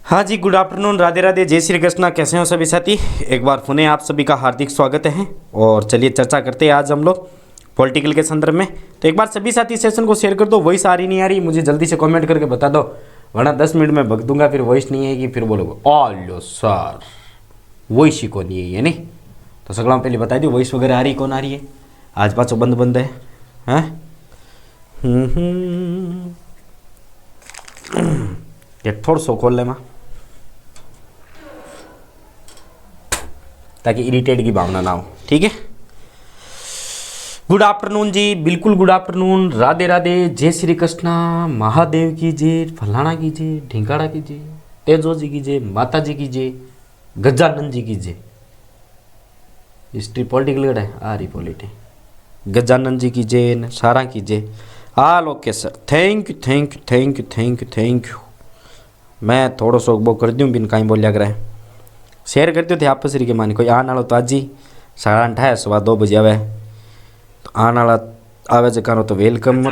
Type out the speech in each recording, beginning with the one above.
हाँ जी, good afternoon, Radhe Radhe, जय श्री कृष्णा। कैसे हो सभी साथी? एक बार पुनः आप सभी का हार्दिक स्वागत है। और चलिए चर्चा करते हैं आज हम लोग पॉलिटिकल के संदर्भ में। तो एक बार सभी साथी सेशन को शेयर कर दो। वॉइस आ रही नहीं आ रही मुझे जल्दी से कमेंट करके बता दो, वरना 10 मिनट में भग दूंगा, फिर वॉइस नहीं आएगी, फिर बोलोगे ऑलो सर वॉइस ही कौन नहीं है नहीं। तो सगला पहले बता दी वॉइस वगैरह आ रही कौन आ रही है। आज पाँचों बंद बंद है। हैं ये थोड़ा सो खोल ले माँ, ताकि इरिटेट की भावना ना हो। ठीक है, गुड आफ्टरनून जी, बिल्कुल गुड आफ्टरनून, राधे राधे, जय श्री कृष्णा, महादेव की जय, फलाना की जय, ढिंकाड़ा की जय, तेजो जी की जय, माता जी की जय, गजानंद जी की जय। हिस्ट्री पॉलिटिकल गड़ा है आ रही पॉलिटी। गजानंद जी की जय, सारा की जय। हाल okay sir, thank you thank you thank you thank you thank you. मैं थोड़ा सो वो कर दूँ बिन कहीं बोलिया करे, शेयर करते थे आपस के मानी। कोई आने वाला तो आज ही 8:30 सवा 2 बजे आवे, तो आने वाला आवे जकारो तो वेलकम।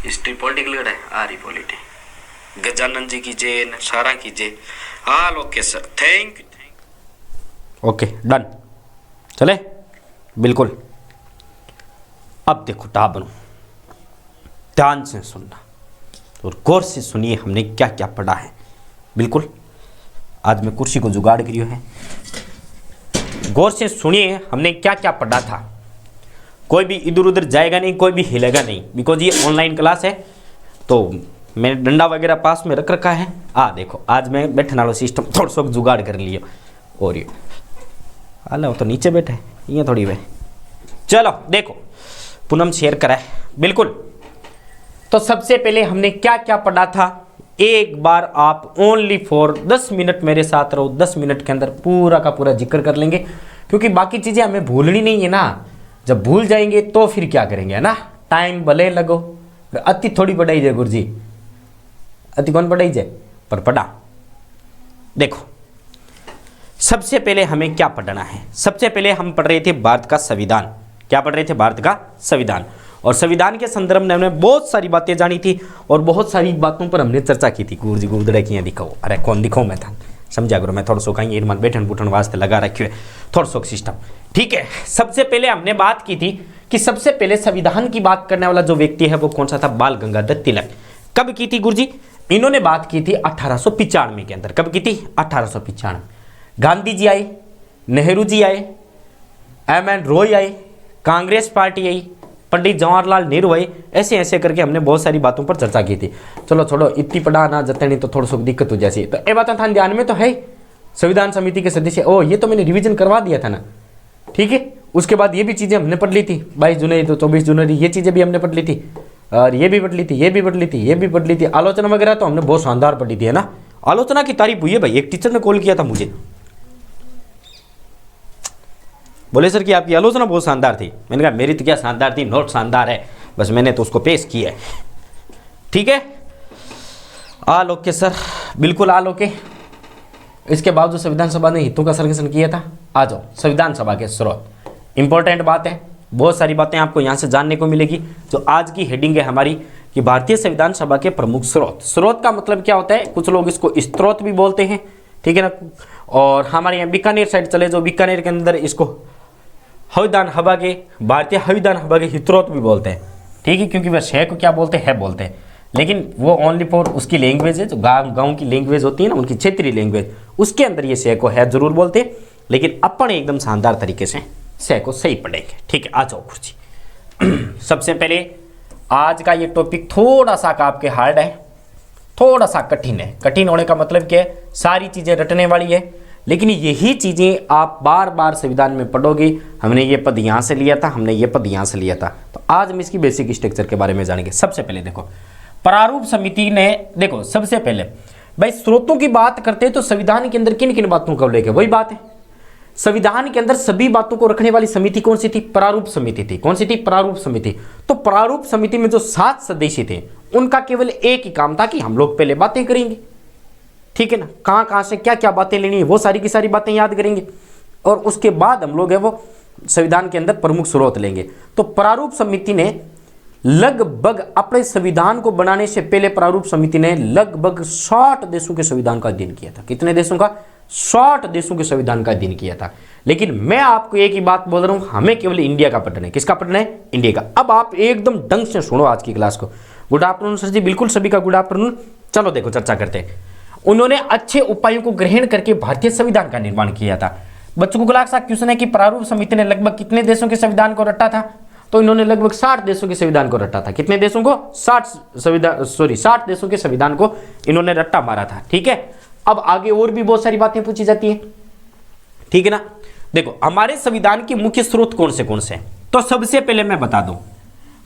हिस्ट्री पॉलिटिकल गड़ा है आ रही पॉलिटी। गजानंद जी की जय, सारा की जय। हाल okay sir, thank you. Okay done, चले बिल्कुल। अब देखो टाबरों, ध्यान से सुनना और गौर से सुनिए हमने क्या क्या पढ़ा है। बिल्कुल आज मैं कुर्सी को जुगाड़ करियो है, गौर से सुनिए हमने क्या क्या पढ़ा था। कोई भी इधर उधर जाएगा नहीं, कोई भी हिलेगा नहीं, बिकॉज ये ऑनलाइन क्लास है। तो मैंने डंडा वगैरह पास में रख रखा है। देखो आज मैं बैठने वाला सिस्टम थोड़ा सा जुगाड़ कर लिया। और ये अल्लाह तो नीचे बैठे है, ये थोड़ी वे। चलो देखो पूनम शेयर करा है बिल्कुल। तो सबसे पहले हमने क्या क्या पढ़ा था, एक बार आप ओनली फॉर 10 मिनट मेरे साथ रहो। 10 मिनट के अंदर पूरा का पूरा जिक्र कर लेंगे, क्योंकि बाकी चीज़ें हमें भूलनी नहीं है ना। जब भूल जाएंगे तो फिर क्या करेंगे, है ना। टाइम भले लगो, अति थोड़ी पढ़ाई जाए गुरु जी, अति कौन पढ़ाई जाए, पर पढ़ा। देखो सबसे पहले हमें क्या पढ़ना है। सबसे पहले हम पढ़ रहे थे भारत का संविधान। क्या पढ़ रहे थे? भारत का संविधान। और संविधान के संदर्भ में हमने बहुत सारी बातें जानी थी और बहुत सारी बातों पर हमने चर्चा की थी। गुरु जी गुरुदड़े की दिखाओ, अरे कौन दिखाओ मैं था समझा करो। मैं थोड़ा सो कहीं ईरमान बैठन बुठन वास्ते लगा रखी है थोड़ा सो सिस्टम। ठीक है, सबसे पहले हमने बात की थी कि सबसे पहले संविधान की बात करने वाला जो व्यक्ति है वो कौन सा था? बाल गंगाधर तिलक। कब की थी गुरु जी? इन्होंने बात की थी 1895 के अंदर। कब की थी? 1895। गांधी जी आए, नेहरू जी आए, एम.एन. रॉय आए, कांग्रेस पार्टी आई, पंडित जवाहरलाल नेहरू आए। ऐसे ऐसे करके हमने बहुत सारी बातों पर चर्चा की थी। चलो छोड़ो, इतनी पढ़ा ना जतनी तो थोड़ा सा दिक्कत हो जाती। तो ये बात था ध्यान में तो है। संविधान समिति के सदस्य, ये तो मैंने रिवीजन करवा दिया था ना। ठीक है, उसके बाद ये भी चीज़ें हमने पढ़ ली थी। 22 जनवरी तो 24 जनवरी ये चीज़ें भी हमने पढ़ ली थी, और ये भी पढ़ ली थी, ये भी पढ़ ली थी, ये भी पढ़ ली थी। आलोचना वगैरह तो हमने बहुत शानदार पढ़ी थी, है ना। आलोचना की तारीफ हुई है भाई। एक टीचर ने कॉल किया था मुझे, बोले सर कि आपकी आलोचना बहुत शानदार थी। मैंने कहा मेरी तो क्या शानदार थी, नोट शानदार है, बस मैंने तो उसको पेश किया है। ठीक है, आल ओके सर, बिल्कुल आल ओके। इसके बाद जो संविधान सभा ने हितों का सर्वेक्षण किया था, आ जाओ संविधान सभा के स्रोत। इंपॉर्टेंट बात है, बहुत सारी बातें आपको यहाँ से जानने को मिलेगी। जो आज की हेडिंग है हमारी कि भारतीय संविधान सभा के प्रमुख स्रोत। स्रोत का मतलब क्या होता है? कुछ लोग इसको स्त्रोत भी बोलते हैं, ठीक है ना। और हमारे यहाँ बीकानेर साइड चले जाओ, बीकानेर के अंदर इसको हविदान हवा के, भारतीय हविदान हवा के हित्रोत भी बोलते हैं। ठीक है, क्योंकि वह शह को क्या बोलते हैं बोलते हैं, लेकिन वो ओनली फॉर उसकी लैंग्वेज है, जो गाँव की लैंग्वेज होती है ना, उनकी क्षेत्रीय लैंग्वेज, उसके अंदर ये शह को है जरूर बोलते हैं। लेकिन अपन एकदम शानदार तरीके से शह को सही पढ़ेंगे। ठीक है, आ जाओ कुर्सी। सबसे पहले आज का ये टॉपिक थोड़ा सा आपके हार्ड है, थोड़ा सा कठिन है। कठिन होने का मतलब क्या है? सारी चीज़ें रटने वाली है, लेकिन यही चीज़ें आप बार बार संविधान में पढ़ोगे। हमने ये पद यहाँ से लिया था, हमने ये पद यहाँ से लिया था। तो आज हम इसकी बेसिक स्ट्रक्चर के बारे में जानेंगे। सबसे पहले देखो, प्रारूप समिति ने, देखो सबसे पहले भाई स्रोतों की बात करते हैं तो संविधान के अंदर किन किन बातों को लेकर, वही बात है। संविधान के अंदर सभी बातों को रखने वाली समिति कौन सी थी? प्रारूप समिति थी। कौन सी थी? प्रारूप समिति। तो प्रारूप समिति में जो 7 सदस्य थे, उनका केवल एक ही काम था कि हम लोग पहले बातें करेंगे। ठीक है ना, कहाँ कहाँ से क्या क्या बातें लेनी है वो सारी की सारी बातें याद करेंगे, और उसके बाद हम लोग है वो संविधान के अंदर प्रमुख स्रोत लेंगे। तो प्रारूप समिति ने लगभग अपने संविधान को बनाने से पहले प्रारूप समिति ने लगभग 60 देशों के संविधान का अध्ययन किया था। कितने देशों का? 60 देशों के संविधान का अध्ययन किया था। लेकिन मैं आपको एक ही बात बोल रहा हूं, हमें केवल इंडिया का पढ़ना है। किसका पढ़ना है? इंडिया का। अब आप एकदम ढंग से सुनो आज की क्लास को। गुड आफ्टरनून सर जी, बिल्कुल सभी का गुड आफ्टरनून। चलो देखो चर्चा करते हैं। उन्होंने अच्छे उपायों को ग्रहण करके भारतीय संविधान का निर्माण किया था। बच्चों को क्लास का क्वेश्चन है कि प्रारूप समिति ने लगभग कितने देशों के संविधान को रटा था? तो इन्होंने लगभग 60 देशों के संविधान को रटा था। कितने देशों को? 60 देशों के संविधान को इन्होंने रट्टा मारा था। ठीक है, अब आगे और भी बहुत सारी बातें पूछी जाती है, ठीक है ना। देखो हमारे संविधान के मुख्य स्रोत कौन से हैं? तो सबसे पहले मैं बता दूं,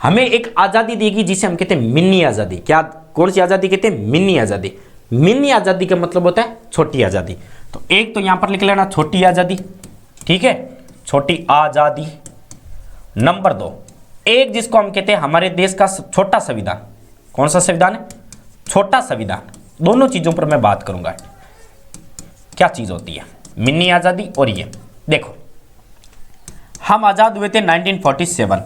हमें एक आजादी देगी जिसे हम कहते हैं मिनी आजादी। क्या, कौन सी आजादी कहते हैं? मिनी आजादी। मिनी आजादी का मतलब होता है छोटी आजादी। तो एक तो यहां पर लिख लेना छोटी आजादी, ठीक है, छोटी आजादी। नंबर 2, एक जिसको हम कहते हैं हमारे देश का छोटा संविधान। कौन सा संविधान है? छोटा संविधान। दोनों चीजों पर मैं बात करूंगा, क्या चीज होती है मिनी आजादी और ये। देखो हम आजाद हुए थे 1947,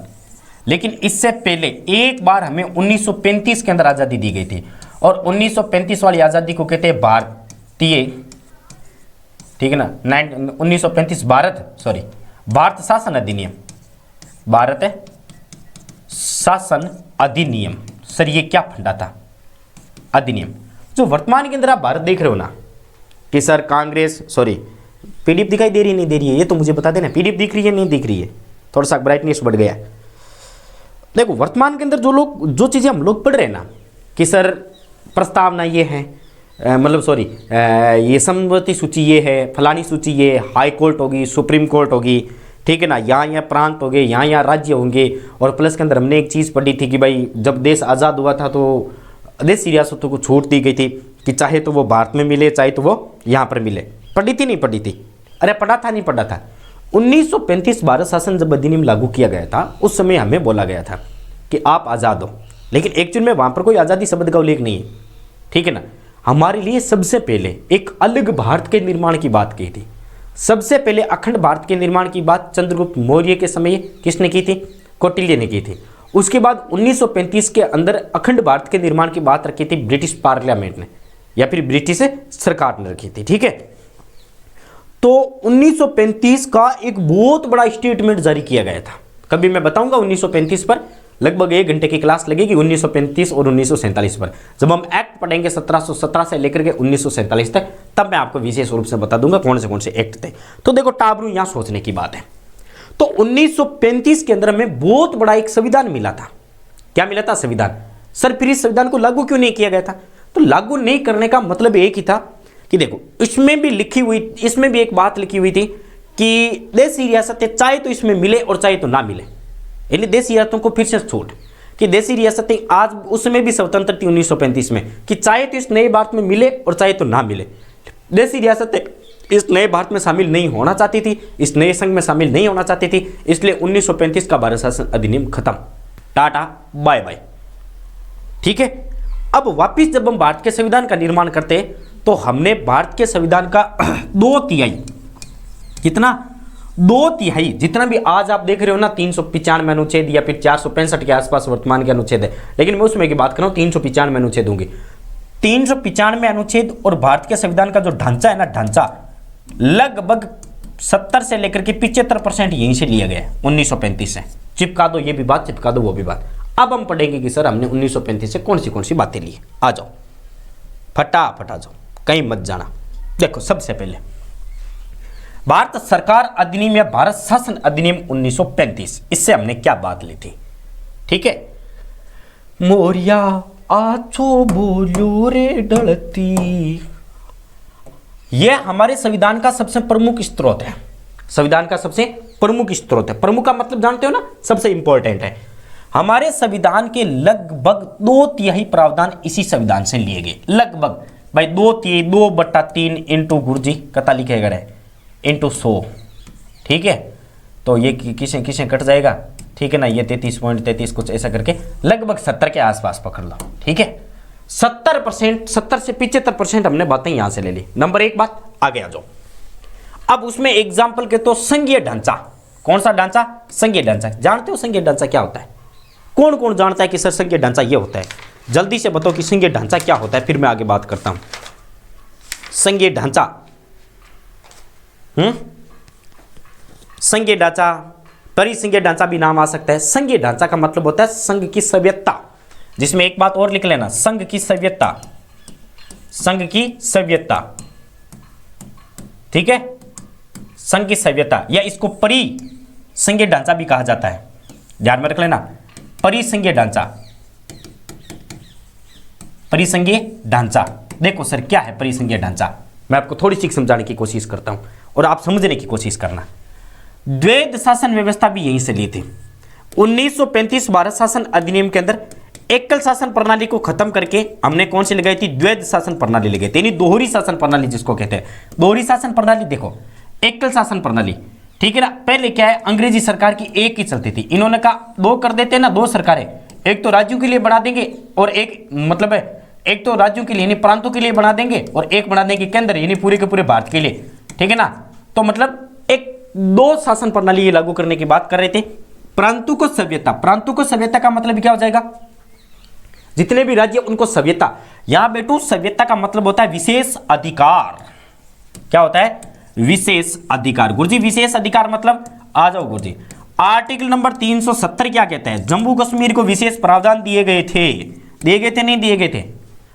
लेकिन इससे पहले एक बार हमें 1935 के अंदर आजादी दी गई थी, और 1935 वाली आजादी को कहते हैं भारतीय, ठीक है ना, 1935 भारत शासन अधिनियम। भारत शासन अधिनियम। सर ये क्या फंडा था? अधिनियम। जो वर्तमान के अंदर आप भारत देख रहे हो ना कि सर कांग्रेस, पीडीएफ दिखाई दे रही है नहीं दे रही है? ये तो मुझे बता देना, पीडीएफ दिख रही है नहीं दिख रही है? थोड़ा सा ब्राइटनेस बढ़ गया। देखो वर्तमान के अंदर जो चीजें हम लोग पढ़ रहे हैं ना कि सर प्रस्तावना ये है, ये समवर्ती सूची ये है, फलानी सूची ये, हाई कोर्ट होगी, सुप्रीम कोर्ट होगी, ठीक है ना, यहाँ प्रांत हो गए, यहाँ राज्य होंगे। और प्लस के अंदर हमने एक चीज़ पढ़ी थी कि भाई जब देश आज़ाद हुआ था तो देशी रियासतों को छूट दी गई थी कि चाहे तो वो भारत में मिले चाहे तो वो यहाँ पर मिले। पढ़ी थी नहीं पढ़ी थी? अरे पढ़ा था नहीं पढ़ा था? 1935 भारत शासन जब अधिनियम लागू किया गया था उस समय हमें बोला गया था कि आप आज़ाद हो, लेकिन एक्चुअल में वहाँ पर कोई आज़ादी शब्द का उल्लेख नहीं है, ठीक है ना। हमारे लिए सबसे पहले एक अलग भारत के निर्माण की बात की थी। सबसे पहले अखंड भारत के निर्माण की बात चंद्रगुप्त मौर्य के समय किसने की थी? कौटिल्य ने की थी। उसके बाद 1935 के अंदर अखंड भारत के निर्माण की बात रखी थी ब्रिटिश पार्लियामेंट ने, या फिर ब्रिटिश सरकार ने रखी थी, ठीक है। तो 1935 का एक बहुत बड़ा स्टेटमेंट जारी किया गया था। कभी मैं बताऊंगा 1935 पर, लगभग 1 घंटे की क्लास लगेगी 1935 और 1947 पर। जब हम एक्ट पढ़ेंगे 1717 से लेकर के 1947 तक, तब मैं आपको विशेष रूप से बता दूंगा कौन से एक्ट थे। तो देखो टाबरू यहां सोचने की बात है। तो 1935 के अंदर हमें बहुत बड़ा एक संविधान मिला था। क्या मिला था? संविधान। सर फिर इस संविधान को लागू क्यों नहीं किया गया था? तो लागू नहीं करने का मतलब एक ही था कि देखो इसमें भी एक बात लिखी हुई थी कि देशी रियासतें चाहे तो इसमें मिले और चाहे तो ना मिले, यानी देशी रियासतों को फिर से छूट कि देशी रियासतें आज उसमें भी स्वतंत्र थी 1935 में कि चाहे तो इस नए भारत में मिले और चाहे तो ना मिले। देशी रियासतें इस नए भारत में शामिल नहीं होना चाहती थी, इस नए संघ में शामिल नहीं होना चाहती थी, इसलिए 1935 का भारत शासन अधिनियम खत्म, टाटा बाय बाय, ठीक है। अब वापिस जब हम भारत के संविधान का निर्माण करते तो हमने भारत के संविधान का 2/3 कितना 2/3 जितना भी आज आप देख रहे हो ना 395 अनुच्छेद या फिर 465 के आसपास वर्तमान के अनुच्छेद है, लेकिन मैं उसमें की बात कर रहा हूँ 395 अनुच्छेद होंगे। 395 अनुच्छेद और भारत के संविधान का जो ढांचा है ना, ढांचा लगभग 70 से लेकर के 75% यहीं से लिया गया है 1935 से। चिपका दो ये भी बात, चिपका दो वो भी बात। अब हम पढ़ेंगे कि सर हमने 1935 से कौन सी बातें ली। आ जाओ फटाफट आ जाओ, कहीं मत जाना। देखो सबसे पहले भारत सरकार अधिनियम या भारत शासन अधिनियम 1935, इससे हमने क्या बात ली थी, ठीक है। मोरिया आछो बोलो रे डलती, यह हमारे संविधान का सबसे प्रमुख स्रोत है। संविधान का सबसे प्रमुख स्रोत है। प्रमुख का मतलब जानते हो ना, सबसे इंपॉर्टेंट है। हमारे संविधान के लगभग 2/3 प्रावधान इसी संविधान से लिए गए। लगभग भाई 2/3 इंटू गुरुजी कता लिखे गए इंटू 100, ठीक है। तो ये किसे किसे कट जाएगा, ठीक है ना। ये 33.33 कुछ ऐसा करके लगभग 70 के आसपास पकड़ लो, ठीक है। 70% 70 से 75% हमने बातें यहां से ले ली। नंबर 1 बात, आगे आ जाओ। अब उसमें एग्जाम्पल के तो संघीय ढांचा। कौन सा ढांचा? संघीय ढांचा। जानते हो संघीय ढांचा क्या होता है? कौन कौन जानता है कि सर संघीय ढांचा ये होता है? जल्दी से बताओ कि संघीय ढांचा क्या होता है, फिर मैं आगे बात करता हूं। संघीय ढांचा, संघीय ढांचा, परिसंघीय ढांचा भी नाम आ सकता है। संघीय ढांचा का मतलब होता है संघ की सभ्यता, जिसमें एक बात और लिख लेना, संघ की सभ्यता, संघ की सभ्यता, ठीक है, संघ की सभ्यता, या इसको परिसंघीय ढांचा भी कहा जाता है, ध्यान में रख लेना, परिसंघीय ढांचा, परिसंघीय ढांचा। देखो सर क्या है परिसंघीय ढांचा, मैं आपको थोड़ी सी समझाने की कोशिश करता हूं और आप समझने की कोशिश करना। द्वैध शासन व्यवस्था भी यहीं से ली थी। 1935 भारत शासन अधिनियम के अंदर एकल शासन प्रणाली को खत्म करके हमने कौन सी लगाई थी? द्वैध शासन प्रणाली लगाई थी, यानी दोहरी शासन प्रणाली जिसको कहते हैं। दोहरी शासन प्रणाली देखो, एकल शासन प्रणाली, ठीक है ना। पहले क्या है, अंग्रेजी सरकार की एक ही चलती थी, इन्होंने कहा दो कर देते ना, दो सरकारें, एक तो राज्यों के लिए बना देंगे और एक मतलब है एक तो राज्यों के लिए यानी प्रांतों के लिए बना देंगे और एक बना देंगे केंद्र यानी पूरे के पूरे भारत के लिए, ठीक है ना। तो मतलब एक दो शासन प्रणाली ये लागू करने की बात कर रहे थे। प्रांतों को सभ्यता, प्रांतों को सभ्यता का मतलब क्या हो जाएगा? जितने भी राज्य उनको सभ्यता। यहां बेटू सभ्यता का मतलब होता है विशेष अधिकार। क्या होता है? विशेष अधिकार। गुरुजी विशेष अधिकार मतलब, आ जाओ गुरुजी, आर्टिकल नंबर 370 क्या कहता है? जम्मू कश्मीर को विशेष प्रावधान दिए गए थे। दिए गए थे नहीं दिए गए थे?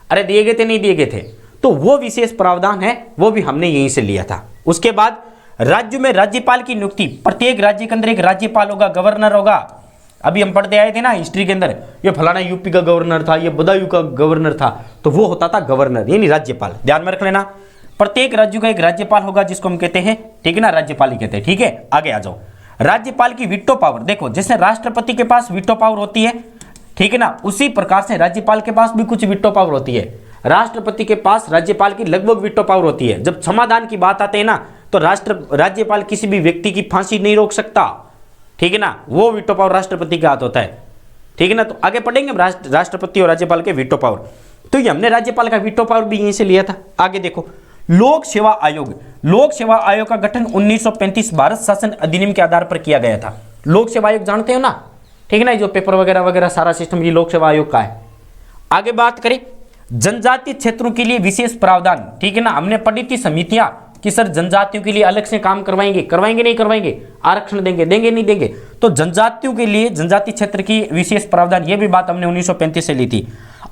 अरे दिए गए थे नहीं दिए गए थे? तो वो विशेष प्रावधान है, वो भी हमने यहीं से लिया था। उसके बाद राज्य में राज्यपाल की नियुक्ति, प्रत्येक राज्य के अंदर एक राज्यपाल होगा, गवर्नर होगा। अभी हम पढ़ते आए थे ना हिस्ट्री के अंदर, ये फलाना यूपी का गवर्नर था, ये बदायूं का गवर्नर था, तो वो होता था गवर्नर यानी राज्यपाल। ध्यान में रख लेना, प्रत्येक राज्य का एक राज्यपाल होगा जिसको हम कहते हैं, ठीक है ना, राज्यपाल ही कहते हैं। ठीक है, आगे आ जाओ। राज्यपाल की वीटो पावर, देखो जैसे राष्ट्रपति के पास वीटो पावर होती है, ठीक है ना, उसी प्रकार से राज्यपाल के पास भी कुछ वीटो पावर होती है। राष्ट्रपति के पास राज्यपाल की लगभग वीटो पावर होती है। जब समाधान की बात आती है ना, तो राज्यपाल किसी भी व्यक्ति की फांसी नहीं रोक सकता, ठीक है ना, वो वीटो पावर राष्ट्रपति के हाथ होता है, ठीक है ना। तो आगे पढ़ेंगे राष्ट्रपति और राज्यपाल के वीटो पावर। तो ये हमने राज्यपाल का वीटो पावर भी यहीं से लिया था। आगे देखो, लोक सेवा आयोग। लोक सेवा आयोग का गठन 1935 भारत शासन अधिनियम के आधार पर किया गया था। लोक सेवा आयोग जानते हो ना, ठीक है ना, जो पेपर वगैरह वगैरह सारा सिस्टम ये लोक सेवा आयोग का है। आगे बात करें जनजातीय क्षेत्रों के लिए विशेष प्रावधान, ठीक है ना, हमने पढ़ी थी समितियां कि सर जनजातियों के लिए अलग से काम करवाएंगे, करवाएंगे नहीं करवाएंगे, आरक्षण देंगे, देंगे नहीं देंगे। तो जनजातियों के लिए जनजातीय क्षेत्र की विशेष प्रावधान, ये भी बात हमने 1935 से ली थी।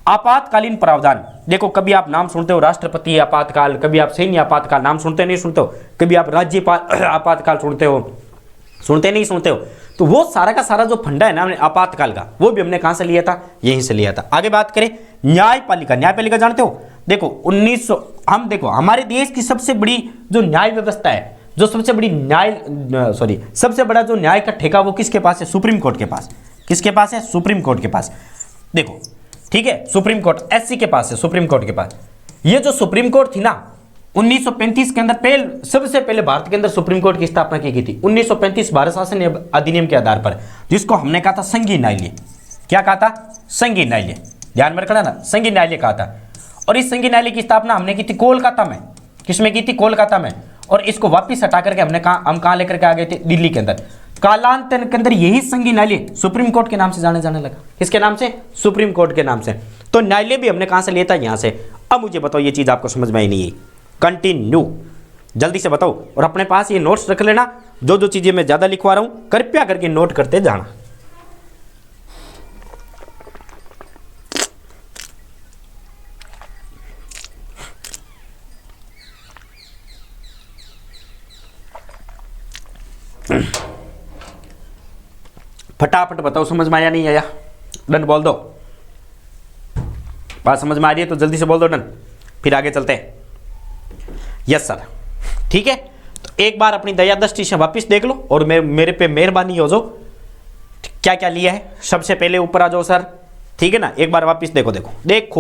आपातकालीन प्रावधान, देखो कभी आप नाम सुनते हो राष्ट्रपति आपातकाल, कभी आप सैन्य आपातकाल नाम सुनते नहीं सुनते हो, कभी आप राज्यपाल आपातकाल सुनते हो, सुनते नहीं सुनते हो। तो वो सारा का सारा जो फंडा है ना हमने आपातकाल का, वो भी हमने कहां से लिया था? यहीं से लिया था। आगे बात करें न्यायपालिका। न्यायपालिका जानते हो? देखो 1900 हम देखो हमारे देश की सबसे बड़ी जो न्याय व्यवस्था है, जो सबसे बड़ी सबसे बड़ा जो न्याय का ठेका वो किसके पास है? सुप्रीम कोर्ट के पास। किसके पास है? सुप्रीम कोर्ट के पास। देखो ठीक है, सुप्रीम कोर्ट एससी के पास है, सुप्रीम कोर्ट के पास। ये जो सुप्रीम कोर्ट थी ना 1935 के अंदर सबसे पहले भारत के अंदर सुप्रीम कोर्ट की स्थापना की गई थी 1935 भारत शासन अधिनियम के आधार पर, जिसको हमने कहा था संघीय न्यायालय। क्या कहा था? संघीय न्यायालय। ध्यान में रखना ना, संघीय न्यायालय कहा था। और इस संघीय न्यायालय की स्थापना हमने की थी कोलकाता में। किसमें की थी? कोलकाता में। और इसको वापिस हटा करके हम कहां लेकर के आ गए थे? दिल्ली के अंदर। कालांतर के अंदर यही संघीय न्यायालय सुप्रीम कोर्ट के नाम से जाने लगा। किसके नाम से? सुप्रीम कोर्ट के नाम से। तो न्यायालय भी हमने कहां से लिया था? यहां से। अब मुझे बताओ, ये चीज आपको समझ में आई नहीं है? कंटिन्यू, जल्दी से बताओ। और अपने पास ये नोट्स रख लेना, जो जो चीजें मैं ज्यादा लिखवा रहा हूं कृपया करके नोट करते जाना। फटाफट बताओ, समझ में आया नहीं आया? डन बोल दो। बात समझ में आ रही है तो जल्दी से बोल दो डन, फिर आगे चलते हैं। यस सर, ठीक है। तो एक बार अपनी दया दृष्टि से वापिस देख लो और मेरे पे मेहरबानी हो जाओ। क्या क्या लिया है? सबसे पहले ऊपर आ जाओ सर, ठीक है ना। एक बार वापिस देखो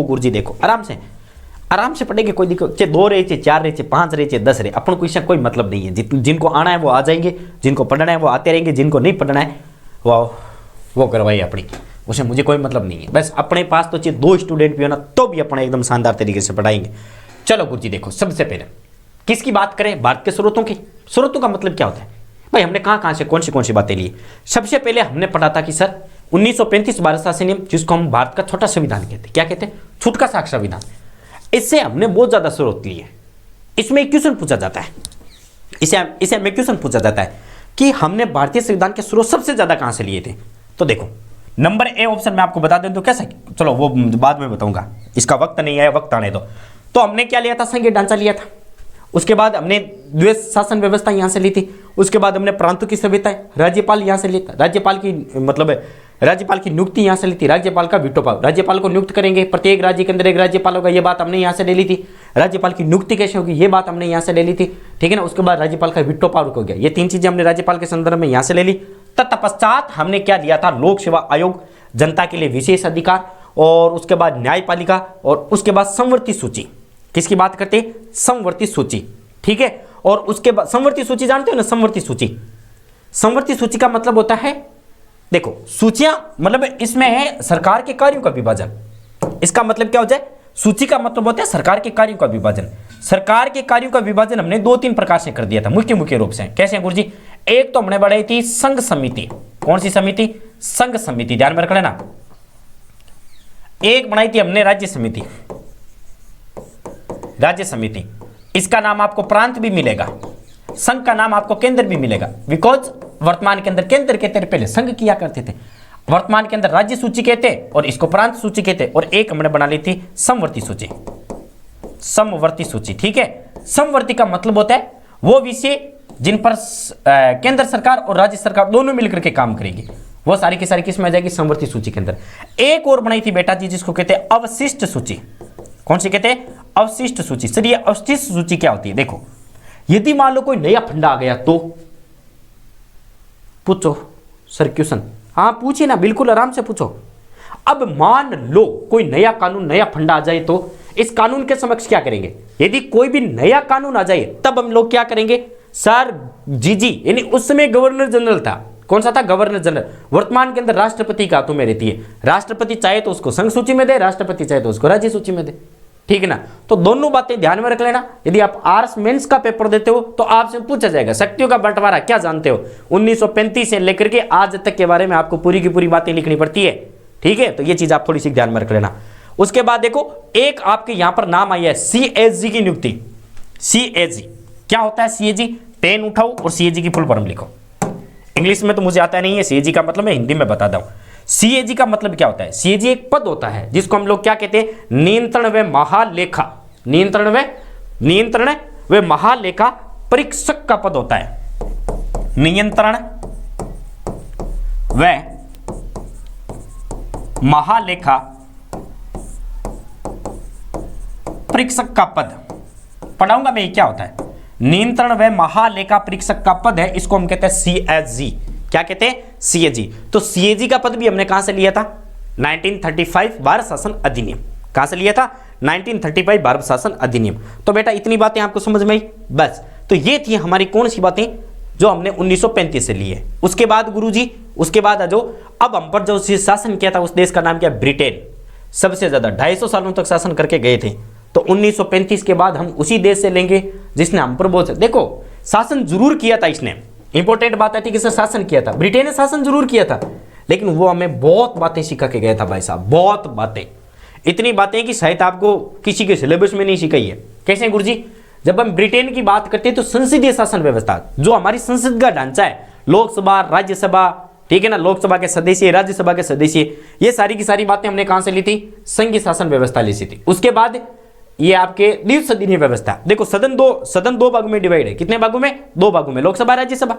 गुरुजी, देखो आराम से पढ़ेंगे, कोई दिक्कत चाहे 2 रहे, चाहे 4 रहे, चाहे 5 रहे, चाहे 10 रहे, अपन को इससे कोई मतलब नहीं है। जिनको आना है वो आ जाएंगे, जिनको पढ़ना है वो आते रहेंगे, जिनको नहीं पढ़ना है वो करवाइए अपनी, उसे मुझे कोई मतलब नहीं है। बस अपने पास तो चाहे 2 स्टूडेंट भी हो ना, तो भी अपने एकदम शानदार तरीके से पढ़ाएंगे। चलो गुरुजी देखो, सबसे पहले किसकी बात करें? भारत के स्रोतों की। स्रोतों का मतलब क्या होता है भाई? हमने कहां से कौन सी बातें ली? सबसे पहले हमने पढ़ा था कि सर 1935 भारत शासन नियम, जिसको हम भारत का छोटा संविधान कहते हैं, क्या कहते हैं, छुटका सा संविधान। इससे हमने बहुत ज्यादा स्रोत लिए। इसमें एक क्वेश्चन पूछा जाता है, इसे हमें क्वेश्चन पूछा जाता है कि हमने भारतीय संविधान के स्रोत सबसे ज्यादा कहां से लिए थे। तो देखो नंबर ए ऑप्शन में आपको बता दें तो कैसा, चलो वो बाद में बताऊंगा, इसका वक्त नहीं है, वक्त आने दो। तो हमने क्या लिया था, संघीय ढांचा लिया था। उसके बाद हमने द्वैध शासन व्यवस्था यहां से ली थी। उसके बाद हमने प्रांतों की सभ्यता, राज्यपाल यहां से लिया, राज्यपाल की मतलब राज्यपाल की नियुक्ति यहां से ली थी। राज्यपाल का वीटो पावर, राज्यपाल को नियुक्त करेंगे, प्रत्येक राज्य के अंदर एक राज्यपाल होगा, ये बात हमने यहां से ले ली थी। राज्यपाल की नियुक्ति कैसे होगी, ये बात हमने यहां से ले ली थी, ठीक है ना। उसके बाद राज्यपाल का वीटो पावर हो गया, ये तीन चीजें हमने राज्यपाल के संदर्भ में यहां से ले ली। तत्पश्चात हमने क्या लिया था, लोक सेवा आयोग, जनता के लिए विशेष अधिकार, और उसके बाद न्यायपालिका, और उसके बाद संवर्ती सूची। किसकी बात करते हैं, संवर्ती सूची, ठीक है। और उसके बाद संवर्ती सूची जानते हो ना, संवर्ती सूची, संवर्ती सूची का मतलब होता है, देखो सूचियां मतलब इसमें है सरकार के कार्यों का विभाजन। इसका मतलब क्या हो जाए, सूची का मतलब होता है सरकार के कार्यों का विभाजन। सरकार के कार्यों का विभाजन हमने 2-3 प्रकार से कर दिया था, मुख्य रूप से। कैसे गुरु जी, एक तो हमने बढ़ाई थी संघ समिति। कौन सी समिति, संघ समिति, ध्यान में रख लेना। एक बनाई थी हमने राज्य समिति, राज्य समिति। इसका नाम आपको प्रांत भी मिलेगा, संघ का नाम आपको केंद्र भी मिलेगा, बिकॉज वर्तमान के अंदर केंद्र कहते, पहले संघ किया करते थे, वर्तमान के अंदर राज्य सूची कहते और इसको प्रांत सूची कहते। और एक हमने बना ली थी समवर्ती सूची, समवर्ती सूची, ठीक है। समवर्ती का मतलब होता है वो विषय जिन पर केंद्र सरकार और राज्य सरकार दोनों मिलकर के काम करेगी, वो सारी की सारी किस में आ जाएगी, समवर्ती सूची के अंदर। एक और बनाई थी बेटा जी, जिसको कहते हैं अवशिष्ट सूची। कौन सी कहते हैं, अवशिष्ट सूची। सर ये अवशिष्ट सूची क्या होती है, देखो यदि मान लो कोई नया फंडा आ गया तो, पूछो सर क्वेश्चन, हाँ पूछिए ना, बिल्कुल आराम से पूछो। अब मान लो कोई नया कानून, नया फंडा आ जाए तो इस कानून के समक्ष क्या करेंगे, यदि कोई भी नया कानून आ जाए तब हम लोग क्या करेंगे, सर जी यानी उस समय गवर्नर जनरल था। कौन सा था, गवर्नर जनरल। वर्तमान के अंदर राष्ट्रपति का हाथों में रहती है, राष्ट्रपति चाहे तो उसको संघ सूची में दे, राष्ट्रपति चाहे तो उसको राज्य सूची में दे, ठीक है ना। तो दोनों बातें ध्यान में रख लेना। यदि आप आर्ट्स मेंस का पेपर देते हो तो आपसे पूछा जाएगा शक्तियों का बंटवारा क्या जानते हो, 1935 से लेकर के आज तक के बारे में आपको पूरी की पूरी बातें लिखनी पड़ती है, ठीक है। तो ये चीज आप थोड़ी सी ध्यान में रख लेना। उसके बाद देखो एक आपके यहां पर नाम आई है CAG की नियुक्ति। CAG क्या होता है, CAG पेन उठाओ और CAG की फुल फॉर्म लिखो। इंग्लिश में तो मुझे आता नहीं है CAG का मतलब, मैं हिंदी में बता दूं। CAG का मतलब क्या होता है, CAG एक पद होता है जिसको हम लोग क्या कहते हैं, नियंत्रण व महालेखा, नियंत्रण व महालेखा परीक्षक का पद होता है। नियंत्रण व महालेखा परीक्षक का पद पढ़ाऊंगा मैं, क्या होता है, नियंत्रण व महालेखा परीक्षक का पद है, इसको हम कहते हैं CAG। क्या कहते हैं, CAG। तो CAG का पद भी हमने कहां से लिया था, 1935 भारत शासन अधिनियम। कहां से लिया था, 1935 भारत शासन अधिनियम। तो बेटा इतनी बातें आपको समझ में आई, बस। तो ये थी हमारी कौन सी बातें जो हमने 1935 से ली है। उसके बाद गुरुजी, उसके बाद जो अब हम पर जो शासन किया था उस देश का नाम क्या, ब्रिटेन। सबसे ज्यादा 250 सालों तक शासन करके गए थे। तो 1935 के बाद हम उसी देश से लेंगे जिसने हम पर बहुत, देखो शासन जरूर किया था इसने, इंपॉर्टेंट बात है कि किसने शासन किया था, ब्रिटेन ने शासन जरूर किया था, लेकिन वो हमें बहुत बातें सिखा के गया था भाई साहब, बहुत बातें, इतनी बातें कि शायद आपको किसी के सिलेबस में नहीं सिखाई है। कैसे गुरुजी, जब हम ब्रिटेन की बात करते हैं तो संसदीय शासन व्यवस्था, जो हमारी संसद का ढांचा है, लोकसभा, राज्यसभा, ठीक है ना, लोकसभा के सदस्य, राज्यसभा के सदस्य, ये सारी की सारी बातें हमने कहां से ली थी, संघीय शासन व्यवस्था ली थी। उसके बाद ये आपके द्विसदनीय व्यवस्था, देखो सदन दो भागों में डिवाइड है, कितने भागों में, 2 भागों में, लोकसभा, राज्यसभा।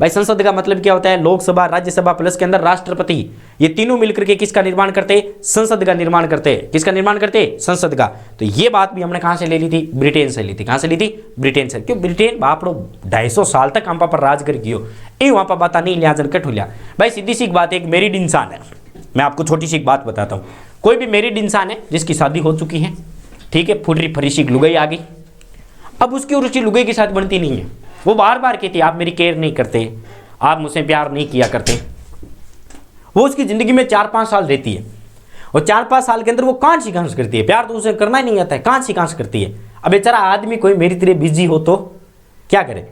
भाई संसद का मतलब क्या होता है, लोकसभा, राज्यसभा प्लस के अंदर राष्ट्रपति, ये तीनों मिलकर के किसका निर्माण करते हैं, संसद का निर्माण करते हैं। किसका निर्माण करते हैं, संसद का। तो ये बात भी हमने कहां से ले ली थी, ब्रिटेन से ली थी। कहां से ली थी, ब्रिटेन से। क्यों, ब्रिटेन बाप रो 250 साल तक हम पर राज कर गियो, ये वहां पर बात नहीं लिया जनकट हो लिया। भाई सीधी सी बात है, एक मैरिड इंसान है, मैं आपको छोटी सी बात बताता हूं, कोई भी मैरिड इंसान है जिसकी शादी हो चुकी है, ठीक है, फुर्री फरीसी लुगाई आ गई, अब उसकी और उसकी लुगाई के साथ बनती नहीं है। वो बार बार कहती है आप मेरी केयर नहीं करते, आप मुझसे प्यार नहीं किया करते। वो उसकी जिंदगी में 4-5 साल रहती है और 4-5 साल के अंदर वो कांच ही कांच करती है, प्यार तो उसे करना ही नहीं आता है, कांच ही कांच करती है। अब बेचारा आदमी कोई मेरी तरह बिजी हो तो क्या करे,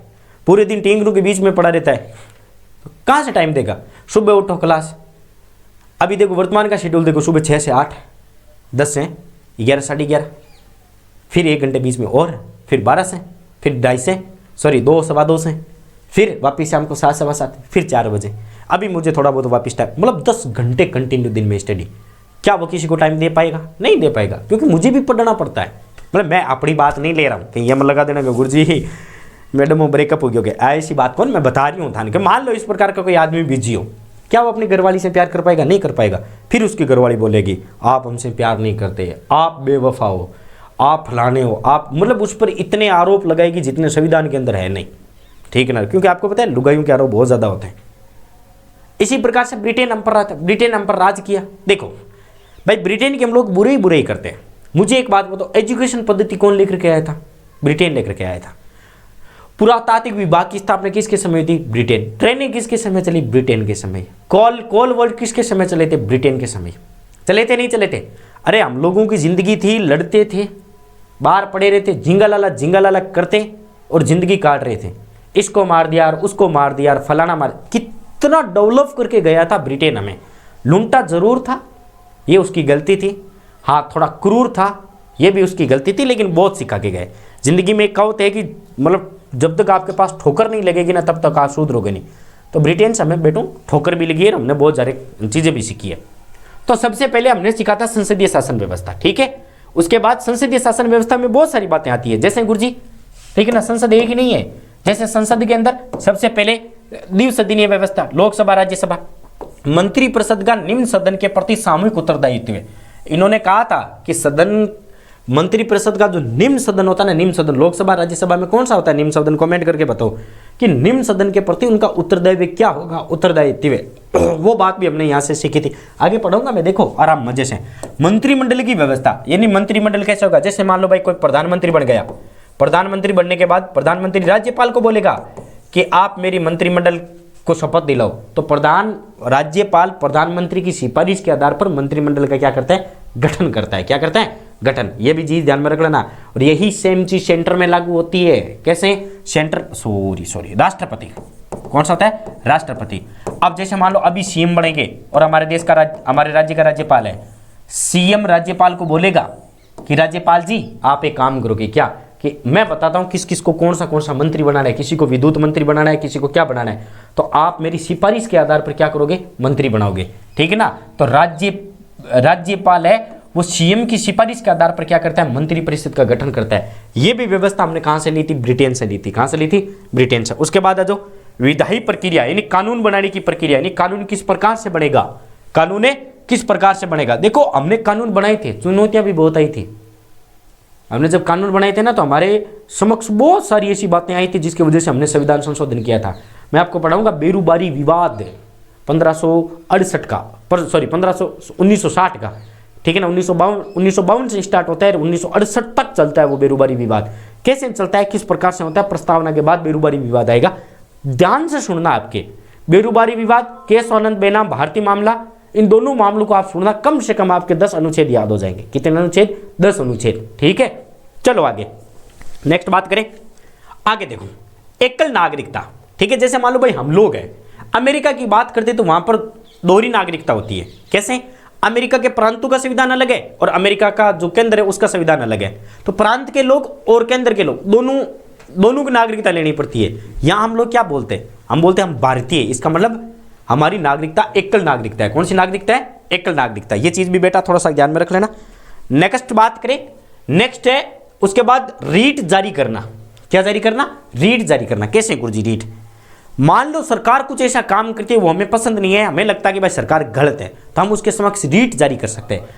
पूरे दिन टींगरों के बीच में पड़ा रहता है, कहां से टाइम देगा। सुबह उठो क्लास, अभी देखो वर्तमान का शेड्यूल देखो, सुबह 6 से 8, 10 से 11, 11:30, फिर 1 घंटे बीच में और, फिर 12 से, फिर 2:30 से, सॉरी 2, 2:15 से, फिर वापिस शाम को 7, 7:15, फिर 4 बजे। अभी मुझे थोड़ा बहुत वापिस टाइम, मतलब 10 घंटे कंटिन्यू दिन में स्टडी। क्या वो किसी को टाइम दे पाएगा? नहीं दे पाएगा, क्योंकि मुझे भी पढ़ना पड़ता है। मतलब मैं अपनी बात नहीं ले रहा हूँ कहीं ये मत लगा देना कि गुरुजी मैडम वो ब्रेकअप हो गया, ऐसी बात कौन, मैं बता रही हूँ ध्यान के। मान लो इस प्रकार का कोई आदमी बिजी हो, क्या वो अपनी घरवाली से प्यार कर पाएगा? नहीं कर पाएगा। फिर उसकी घरवाली बोलेगी आप हमसे प्यार नहीं करते, आप बेवफा हो, आप फलाने हो, आप, मतलब उस पर इतने आरोप लगाएगी जितने संविधान के अंदर है नहीं, ठीक है ना, क्योंकि आपको पता है लुगाइयों के आरोप बहुत ज़्यादा होते हैं। इसी प्रकार से ब्रिटेन हम पर राज किया। देखो भाई, ब्रिटेन के हम लोग बुरे ही करते हैं। मुझे एक बात बताओ, एजुकेशन पद्धति कौन लेकर के आया था? ब्रिटेन लेकर के आया था। पुरातात्विक विभाग की स्थापना किसके समय हुई थी? ब्रिटेन। ट्रेनें किसके समय चली? ब्रिटेन के समय। कॉल वर्ल्ड किसके समय चले थे? ब्रिटेन के समय। चले थे नहीं चले थे? अरे हम लोगों की जिंदगी थी, लड़ते थे, बाहर पड़े रहते, झिंगा लाला करते और जिंदगी काट रहे थे। इसको मार दिया और उसको मार दिया और फलाना मार, कितना डेवलप करके गया था ब्रिटेन हमें। लूंटा जरूर था, ये उसकी गलती थी। हाँ, थोड़ा क्रूर था, ये भी उसकी गलती थी, लेकिन बहुत सिखा के गए। जिंदगी में एक कहावत है कि मतलब जब तक आपके पास ठोकर नहीं लगेगी ना, तब तक आप सुधरोगे नहीं। तो ब्रिटेन से हमें बेटों ठोकर भी लगी है, हमने बहुत सारी चीज़ें भी सीखी है। तो सबसे पहले हमने सीखा था संसदीय शासन व्यवस्था, ठीक है। उसके बाद संसदीय शासन व्यवस्था में बहुत सारी बातें आती है, जैसे गुरुजी, ठीक है ना, संसद एक ही नहीं है। जैसे संसद के अंदर सबसे पहले द्विसदनीय व्यवस्था, लोकसभा राज्यसभा, मंत्री परिषद का निम्न सदन के प्रति सामूहिक उत्तरदायित्व है। इन्होंने कहा था कि सदन, मंत्री परिषद का जो निम्न सदन होता है ना, निम्न सदन, लोकसभा राज्यसभा में कौन सा होता है निम्न सदन? कमेंट करके बताओ कि निम्न सदन के प्रति उनका उत्तरदायित्व क्या होगा, उत्तरदायित्व। वो बात भी हमने यहाँ से सीखी थी। आगे पढ़ूंगा मैं, देखो आराम मजे से। मंत्रिमंडल की व्यवस्था, यानी मंत्रिमंडल कैसे होगा? जैसे मान लो भाई कोई प्रधानमंत्री बन गया, प्रधानमंत्री बनने के बाद प्रधानमंत्री राज्यपाल को बोलेगा कि आप मेरी मंत्रिमंडल को शपथ दिलाओ, तो राज्यपाल प्रधानमंत्री की सिफारिश के आधार पर मंत्रिमंडल का क्या करता है? गठन करता है। क्या करता है? गठन। ये भी चीज ध्यान में रख लेना। और यही सेम चीज सेंटर में लागू होती है। कैसे? सेंटर, सॉरी, राष्ट्रपति। कौन सा होता है? राष्ट्रपति। अब जैसे मान लो अभी सीएम बनेंगे और हमारे देश का हमारे राज्य का राज्यपाल है, सीएम राज्यपाल को बोलेगा कि राज्यपाल जी आप एक काम करोगे क्या, कि मैं बताता हूं किस किस को कौन सा मंत्री बनाना है, किसी को विद्युत मंत्री बनाना है, किसी को क्या बनाना है, तो आप मेरी सिफारिश के आधार पर क्या करोगे? मंत्री बनाओगे, ठीक है ना। तो राज्यपाल है वो सीएम की सिफारिश के आधार पर क्या करता है? मंत्री परिषद का गठन करता है। ये भी व्यवस्था हमने कहां से ली थी? ब्रिटेन से ली थी। कहां से ली थी? ब्रिटेन से। उसके बाद आ जाओ विधायी प्रक्रिया, यानी कानून बनाने की प्रक्रिया, यानी कानून किस प्रकार से बनेगा, कानून किस प्रकार से बनेगा। देखो हमने कानून बनाए थे, चुनौतियां भी बहुत आई थी। हमने जब कानून बनाए थे ना, तो हमारे समक्ष बहुत सारी ऐसी बातें आई थी जिसकी वजह से हमने संविधान संशोधन किया था। मैं आपको पढ़ाऊंगा बेरूबारी विवाद 1968 का, 1960 का, ठीक है ना। 1952 से स्टार्ट होता है, 1968 तक चलता है वो बेरूबारी विवाद। कैसे चलता है, किस प्रकार से होता है? प्रस्तावना के बाद बेरूबारी विवाद आएगा, ध्यान से सुनना। आपके बेरूबारी विवाद, केशव आनंद बेनाम भारतीय मामला, इन दोनों मामलों को आप सुनना, कम से कम आपके 10 अनुच्छेद याद हो जाएंगे। कितने अनुच्छेद? 10 अनुच्छेद, ठीक है। चलो आगे नेक्स्ट बात करें। आगे देखो एकल नागरिकता, ठीक है। जैसे मान लो भाई हम लोग हैं, अमेरिका की बात करते तो वहां पर दोहरी नागरिकता होती है। कैसे? अमेरिका के प्रांतों का संविधान अलग है और अमेरिका का जो केंद्र है उसका संविधान अलग है। तो प्रांत के लोग और केंद्र के लोग दोनों की नागरिकता लेनी पड़ती है। यहां हम लोग क्या बोलते हैं? हम बोलते हैं हम भारतीय। इसका मतलब हमारी नागरिकता एकल नागरिकता है। कौन सी नागरिकता है? एकल नागरिकता। ये चीज भी बेटा थोड़ा सा ध्यान में रख लेना। नेक्स्ट बात करें, नेक्स्ट है उसके बाद रीट जारी करना। क्या जारी करना? रीट जारी करना। कैसे गुरुजी रीट? मान लो सरकार कुछ ऐसा काम करती है वो हमें पसंद नहीं है, हमें लगता है कि भाई सरकार गलत है, तो हम उसके समक्ष रीट जारी कर सकते हैं।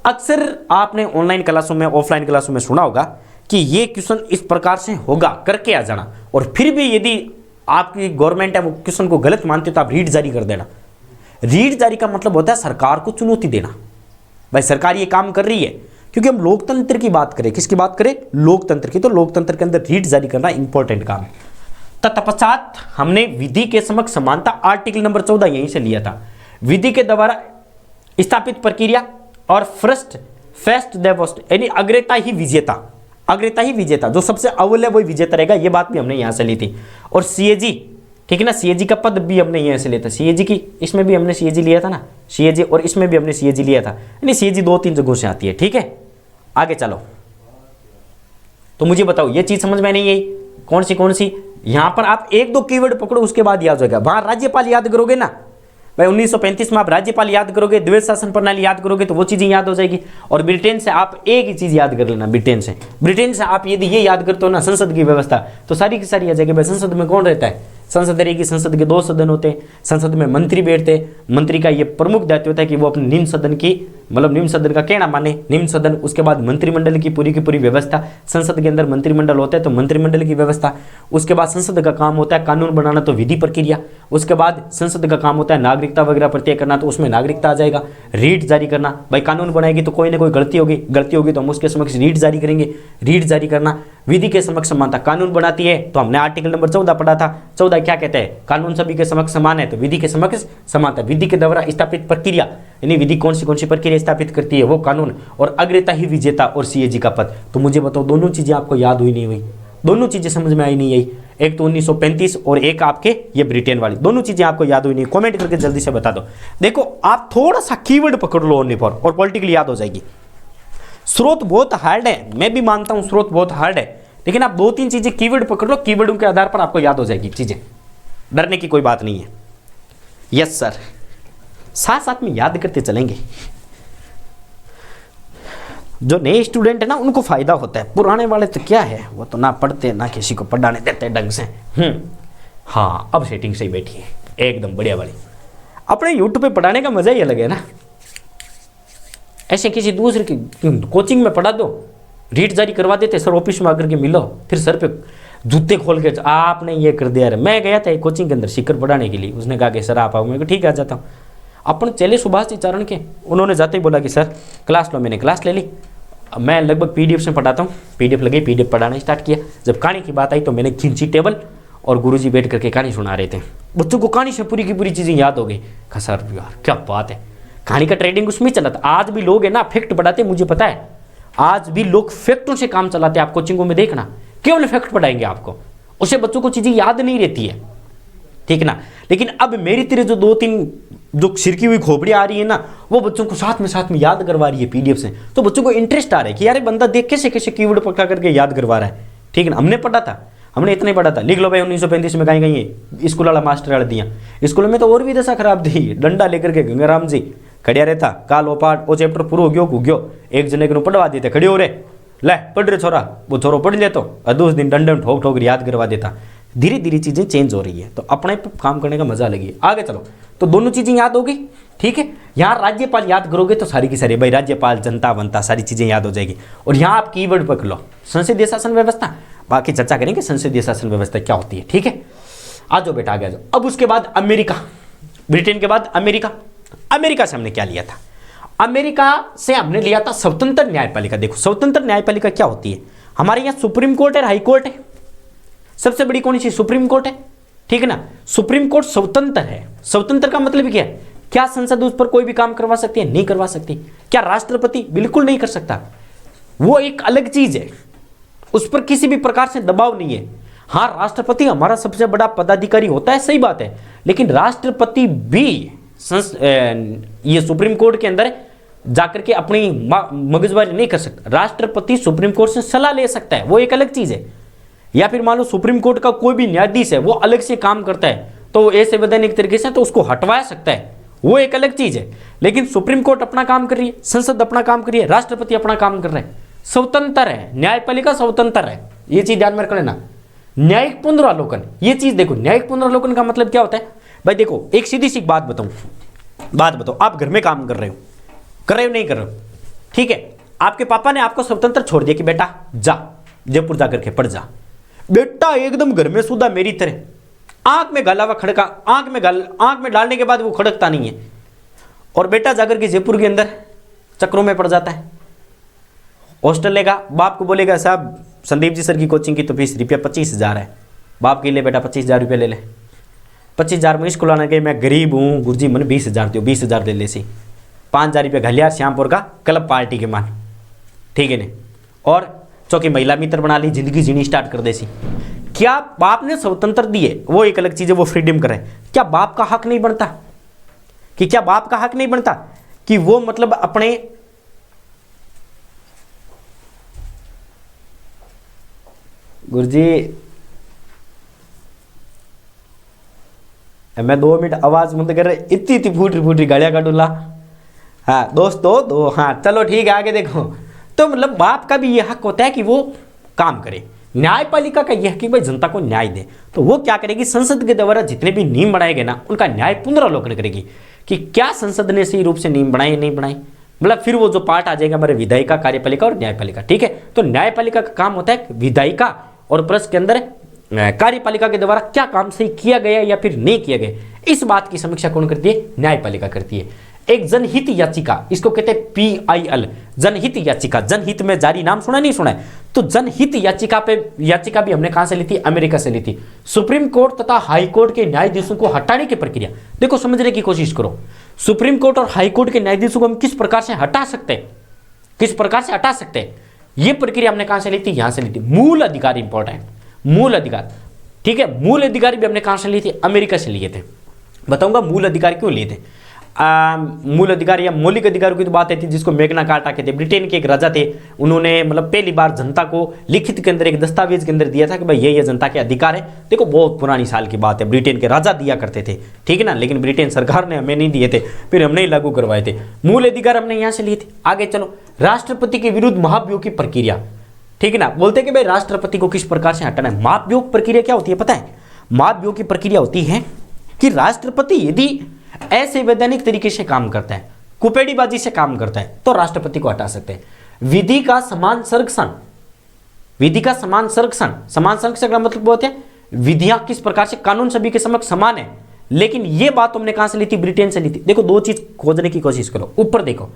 अक्सर आपने ऑनलाइन क्लासों में, ऑफलाइन क्लासों में सुना होगा कि ये क्वेश्चन इस प्रकार से होगा, करके आ जाना, और फिर भी यदि आपकी गवर्नमेंट है वो क्वेश्चन को गलत मानती है तो आप रीट जारी कर देना। रीट जारी का मतलब होता है सरकार को चुनौती देना, भाई सरकार ये काम कर रही है। क्योंकि हम लोकतंत्र की बात करें, किसकी बात करें? लोकतंत्र की। तो लोकतंत्र के अंदर रीट जारी करना इंपॉर्टेंट काम है। तत्पश्चात हमने विधि के समक्ष समानता, आर्टिकल नंबर 14 यहीं से लिया था। विधि के द्वारा स्थापित प्रक्रिया और फर्स्ट यानी अग्रता ही विजेता, अग्रता ही विजेता, जो सबसे अव्वल है वही विजेता रहेगा। ये बात भी हमने यहां से ली थी। और सीएजी, ठीक है ना। सीएजी का पद भी हमने यहाँ से लिया था, सीएजी की, इसमें भी हमने सीएजी लिया था ना, सीएजी, और इसमें भी हमने सीएजी लिया था, यानी सीएजी 2-3 जगहों से आती है। ठीक है, आगे चलो। तो मुझे बताओ ये चीज समझ में नहीं आई, कौन सी। यहां पर आप 1-2 कीवर्ड पकड़ो, उसके बाद याद हो जाएगा। वहां राज्यपाल याद करोगे ना भाई, 1935 में आप राज्यपाल याद करोगे, द्वैध शासन प्रणाली याद करोगे, तो वो चीजें याद हो जाएगी। और ब्रिटेन से आप एक ही चीज याद कर लेना, ब्रिटेन से आप यदि ये याद करते हो ना, संसद की व्यवस्था, तो सारी की सारी आ जाएगी। भाई संसद में कौन रहता है, संसद रहेगी, संसद के 2 सदन होते हैं, संसद में मंत्री बैठते हैं, मंत्री का ये प्रमुख दायित्व होता है कि वो अपने निम्न सदन की, मतलब निम्न सदन का कहना माने, निम्न सदन, उसके बाद मंत्रिमंडल की पूरी व्यवस्था, संसद के अंदर मंत्रिमंडल होता है तो मंत्रिमंडल की व्यवस्था, उसके बाद संसद का काम होता है कानून बनाना, तो विधि प्रक्रिया, उसके बाद संसद का काम होता है नागरिकता वगैरह प्रत्यय करना, तो उसमें नागरिकता आ जाएगा, रीट जारी करना, भाई कानून बनाएगी तो कोई ना कोई गलती होगी तो हम उसके समक्ष रीट जारी करेंगे, रीट जारी करना, विधि के समक्ष समानता, कानून बनाती है तो हमने आर्टिकल नंबर 14 पढ़ा था, 14 क्या कहते हैं, कानून सभी के समक्ष समान है, तो विधि के समक्ष समानता, विधि के द्वारा स्थापित प्रक्रिया, यानी विधि कौन सी प्रक्रिया स्थापित करती है, वो कानून, और अग्रता ही विजेता और सीएजी का पद। तो मुझे बताओ दोनों चीजें आपको याद हुई नहीं हुई, दोनों चीजें समझ में आई नहीं आई, एक तो 1935 और एक आपके ये ब्रिटेन वाली, दोनों चीजें आपको याद हुई नहीं, कमेंट करके जल्दी से बता दो। देखो आप थोड़ा सा कीवर्ड पकड़ लो ओनली फॉर, और पॉलिटिकल याद हो जाएगी। स्रोत बहुत हार्ड है, मैं भी मानता हूं स्रोत बहुत हार्ड है, लेकिन आप 2-3 चीजें कीवर्ड पकड़ लो, कीवर्डों के आधार पर आपको याद हो जाएगी चीजें, डरने की कोई बात नहीं है। यस सर, साथ साथ में याद करते चलेंगे। जो नए स्टूडेंट है ना उनको फायदा होता है, पुराने वाले तो क्या है, वो तो ना पढ़ते ना किसी को पढ़ाने देते ढंग से। हाँ अब सेटिंग सही बैठी है एकदम बढ़िया वाली। अपने यूट्यूब पे पढ़ाने का मजा ही अलग है ना, ऐसे किसी दूसरे की कोचिंग में पढ़ा दो, रीट जारी करवा देते, सर ऑफिस में आकर के मिलो, फिर सर पे जूते खोल के आपने ये कर दिया। मैं गया था एक कोचिंग के अंदर सीकर पढ़ाने के लिए, उसने कहा कि सर आप आओ, मैं ठीक है आ जाता हूँ। अपन चले सुभाष जी चारण के, उन्होंने जाते ही बोला कि सर क्लास लो, मैंने क्लास ले ली। मैं लगभग पीडीएफ से पढ़ाता हूँ, पीडीएफ लगी, पीडीएफ पढ़ाना स्टार्ट किया। जब कहानी की बात आई तो मैंने खींची टेबल और गुरुजी बैठ करके कहानी सुना रहे थे, बच्चों को कहानी से पूरी की पूरी चीज़ें याद हो गई। कहा सर यार क्या बात है, कहानी का ट्रेडिंग उसमें चला था। आज भी लोग है ना फैक्ट पढ़ाते, मुझे पता है आज भी लोग फैक्टों से काम चलाते हैं। आप कोचिंगों में देखना केवल फैक्ट पढ़ाएंगे आपको, उससे बच्चों को चीज़ें याद नहीं रहती है, ठीक ना। लेकिन अब मेरी तेरे जो 2-3 जो छिड़की हुई खोपड़ी आ रही है ना, वो बच्चों को साथ में याद करवा रही है पीडीएफ से, तो बच्चों को इंटरेस्ट आ रहा है कि यार बंदा देख कैसे कीवर्ड पकड़ा करके याद करवा रहा है, ठीक है ना। हमने पढ़ा था, हमने इतना ही पढ़ा था, लिख लो भाई 1935 में कहीं है स्कूल वाला मास्टर वाला दिया। स्कूल में तो और भी दशा खराब थी, डंडा लेकर के गंगाराम जी खड़िया रहता, काल वो पाठ वो चैप्टर पूरा हो गयो, एक जने को पढ़वा देते, खड़े हो रे ले पढ़ रहे छोरा, वो छोरो पढ़ ले तो दूसरे दिन डंडे में ठोक ठोक याद करवा देता। धीरे धीरे चीज़ें चेंज हो रही है, तो अपने पे काम करने का मजा लगी। आगे चलो, तो दोनों चीज़ें याद हो गई, ठीक है। यहाँ राज्यपाल याद करोगे तो सारी की सारी भाई राज्यपाल जनता बनता सारी चीज़ें याद हो जाएगी। और यहाँ आप कीवर्ड पकड़ लो, संसदीय शासन व्यवस्था, बाकी चर्चा करेंगे संसदीय शासन व्यवस्था क्या होती है, ठीक है। आ जाओ बेटा आगे आ जाओ। अब उसके बाद अमेरिका, ब्रिटेन के बाद अमेरिका। अमेरिका से हमने क्या लिया था, अमेरिका से हमने लिया था स्वतंत्र न्यायपालिका। देखो स्वतंत्र न्यायपालिका क्या होती है, हमारे यहाँ सुप्रीम कोर्ट है, हाई कोर्ट है, सबसे बड़ी कौन सी सुप्रीम कोर्ट है, ठीक है ना। सुप्रीम कोर्ट स्वतंत्र है, स्वतंत्र का मतलब क्या है, क्या संसद उस पर कोई भी काम करवा सकती है, नहीं करवा सकती। क्या राष्ट्रपति, बिल्कुल नहीं कर सकता, वो एक अलग चीज है, उस पर किसी भी प्रकार से दबाव नहीं है। हाँ राष्ट्रपति हमारा सबसे बड़ा पदाधिकारी होता है, सही बात है, लेकिन राष्ट्रपति भी ये सुप्रीम कोर्ट के अंदर जाकर के अपनी मगजमारी नहीं कर सकता। राष्ट्रपति सुप्रीम कोर्ट से सलाह ले सकता है, वो एक अलग चीज है। या फिर मान लो सुप्रीम कोर्ट का कोई भी न्यायाधीश है, वो अलग से काम करता है, तो ऐसे वैधानिक तरीके से तो उसको हटवा सकता है, वो एक अलग चीज है। लेकिन सुप्रीम कोर्ट अपना काम कर रही है, संसद अपना काम कर रही है, राष्ट्रपति अपना काम कर रहे हैं, स्वतंत्र है, न्यायपालिका स्वतंत्र है, ये चीज ध्यान में रख लेना। न्यायिक पुनरावलोकन, ये चीज देखो, न्यायिक पुनरावलोकन का मतलब क्या होता है भाई। देखो एक सीधी सी बात बताओ, आप घर में काम कर रहे हो नहीं कर रहे हो, ठीक है। आपके पापा ने आपको स्वतंत्र छोड़ दिया कि बेटा जा जयपुर जाकर के पढ़ जा। बेटा एकदम घर में सुधा मेरी तरह, आंख में गाला हुआ खड़का, आंख में डालने के बाद वो खड़कता नहीं है, और बेटा जाकर के जयपुर के अंदर चक्रों में पड़ जाता है। हॉस्टल लेगा, बाप को बोलेगा साहब संदीप जी सर की कोचिंग की तो फीस रुपया 25,000 है, बाप के लिए बेटा 25,000 रुपये ले ले, 25,000 में स्कूल आने के, मैं गरीब हूँ गुरुजी मैंने 20,000 दो, 20,000 दे ले सी, 5,000 रुपये घलियार श्यामपुर का क्लब पार्टी के मान, ठीक है ने, और चौकी महिला मित्र बना ली, जिंदगी जीनी स्टार्ट कर दे सी। क्या बाप ने स्वतंत्र दिए, वो एक अलग चीज है, वो फ्रीडम करे, क्या बाप का हक नहीं बनता, कि क्या बाप का हक नहीं बनता कि वो मतलब अपने गुरुजी मैं 2 मिनट आवाज बंद कर रहे, इतनी इतनी फूटी फूटी गालियां काटूला। हाँ दोस्तों दो, हाँ चलो ठीक है आगे देखो। तो मतलब बाप का भी ये हक होता है कि वो काम करे, न्यायपालिका का यह है कि भाई जनता को न्याय दे। तो वो क्या करेगी, संसद के द्वारा जितने भी नियम बनाए गए ना उनका न्याय पुनरावलोकन करेगी कि क्या संसद ने सही रूप से नियम बनाए नहीं बनाए। मतलब फिर वो जो पार्ट आ जाएगा हमारे विधायिका, कार्यपालिका और न्यायपालिका। ठीक है, तो न्यायपालिका का काम होता है विधायिका और प्लस के अंदर कार्यपालिका के द्वारा क्या काम सही किया गया या फिर नहीं किया गया, इस बात की समीक्षा कौन करती है, न्यायपालिका करती है। एक जनहित याचिका, इसको कहते हैं PIL, जनहित याचिका, जनहित में जारी, नाम सुना नहीं सुना है? तो जनहित याचिका भी हमने कहां से ली थी, अमेरिका से ली थी। सुप्रीम कोर्ट तथा हाई कोर्ट के न्यायाधीशों को हटाने की प्रक्रिया देखो, समझने की कोशिश करो। सुप्रीम कोर्ट और हाई कोर्ट के न्यायाधीशों को हम किस प्रकार से हटा सकते हैं, किस प्रकार से हटा सकते हैं, यह प्रक्रिया हमने कहां से ली थी, यहां से ली थी। मूल अधिकार इंपॉर्टेंट, मूल अधिकार। ठीक है, मूल अधिकार भी हमने कहां से लिए थे, अमेरिका से लिए थे। बताऊंगा मूल अधिकार क्यों लिए थे। मूल अधिकार या मौलिक अधिकारों की तो बात आई थी, जिसको मैग्ना कार्टा कहते हैं। ब्रिटेन के एक राजा थे, उन्होंने मतलब पहली बार जनता को लिखित के अंदर एक दस्तावेज के अंदर दिया था कि भाई ये जनता के अधिकार है। देखो बहुत पुरानी साल की बात है, ब्रिटेन के राजा दिया करते थे, ठीक है ना, लेकिन ब्रिटेन सरकार ने हमें नहीं दिए थे, फिर हमने ही लागू करवाए थे। मूल अधिकार हमने यहाँ से लिए थे। आगे चलो, राष्ट्रपति के विरुद्ध महाभियोग की प्रक्रिया, ठीक है ना, बोलते हैं कि भाई राष्ट्रपति को किस प्रकार से हटाना है। महाभियोग प्रक्रिया क्या होती है पता है, महाभियोग की प्रक्रिया होती है कि राष्ट्रपति यदि असंवैधानिक तरीके से काम करता है, कुपेड़ीबाजी से काम करता है, तो राष्ट्रपति को हटा सकते हैं। विधि का समान संरक्षण, विधि का समान संरक्षण, समान संरक्षण का मतलब होता है विधियां किस प्रकार से, कानून सभी के समक्ष समान है। लेकिन यह बात तुमने कहां से ली थी, ब्रिटेन से ली थी। देखो दो चीज खोजने की कोशिश करो, ऊपर देखो,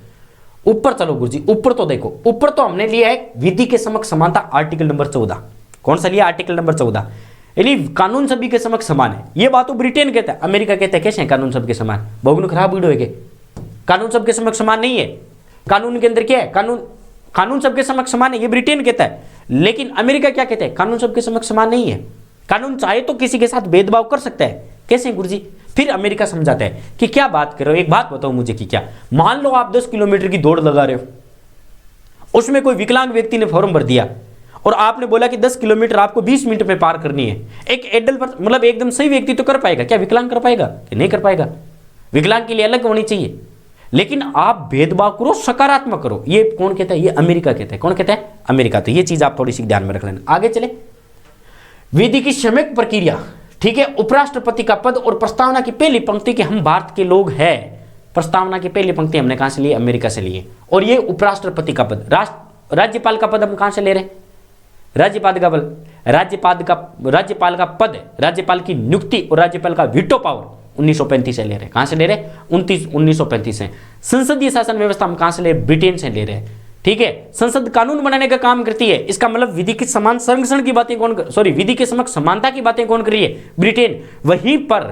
ऊपर चलो गुरुजी, ऊपर तो देखो, ऊपर तो हमने लिया है विधि के समक्ष समानता, आर्टिकल नंबर 14। कौन सा लिया, आर्टिकल नंबर 14, यानी कानून सभी के समक्ष समान है। ये बात तो ब्रिटेन कहता है, अमेरिका कहता है कैसे है कानून सबके समान, बहुगुण खराब वीडियो है, कानून सबके समक्ष समान नहीं है। कानून के अंदर क्या है, कानून सबके समक्ष समान है, ये ब्रिटेन कहता है। लेकिन अमेरिका क्या कहता है, कानून सबके समक्ष समान नहीं है। कानून चाहे तो किसी के साथ भेदभाव कर सकता है, कैसे गुरुजी। फिर अमेरिका समझाता है कि क्या बात कर रहे हो, एक बात बताओ मुझे कि क्या, मान लो आप 10 किलोमीटर की दौड़ लगा रहे हो, उसमें कोई विकलांग व्यक्ति ने फॉर्म भर दिया और आपने बोला कि 10 किलोमीटर आपको 20 मिनट में पार करनी है। एक एडल्ट पर मतलब एकदम सही व्यक्ति तो कर पाएगा, क्या विकलांग कर पाएगा कि नहीं कर पाएगा। विकलांग के लिए अलग होनी चाहिए, लेकिन आप भेदभाव करो, सकारात्मक करो। ये कौन कहता है, ये अमेरिका कहता है। कौन कहता है, अमेरिका। तो ये चीज आप थोड़ी सी ध्यान में रख लेना। आगे चले, विधि की सम्यक प्रक्रिया, ठीक है। उपराष्ट्रपति का पद और प्रस्तावना की पहली पंक्ति के हम भारत के लोग हैं। प्रस्तावना की पहली पंक्ति हमने कहां से ली, अमेरिका से लिए। और ये उपराष्ट्रपति का पद, राज्यपाल का पद हम कहां से ले रहे हैं, राज्यपाल का बल, राज्यपाल का पद, राज्यपाल की नियुक्ति और राज्यपाल का वीटो पावर 1935 से ले रहे हैं। कहां से ले रहे हैं, 1935 से। संसदीय शासन व्यवस्था हम कहां से ले रहे हैं, ब्रिटेन से ले रहे हैं, ठीक है। संसद कानून बनाने का काम करती है, इसका मतलब विधि के समान संरक्षण की बातें कौन कर, सॉरी विधि के समक्ष समानता की बातें कौन कर रही है, ब्रिटेन। वहीं पर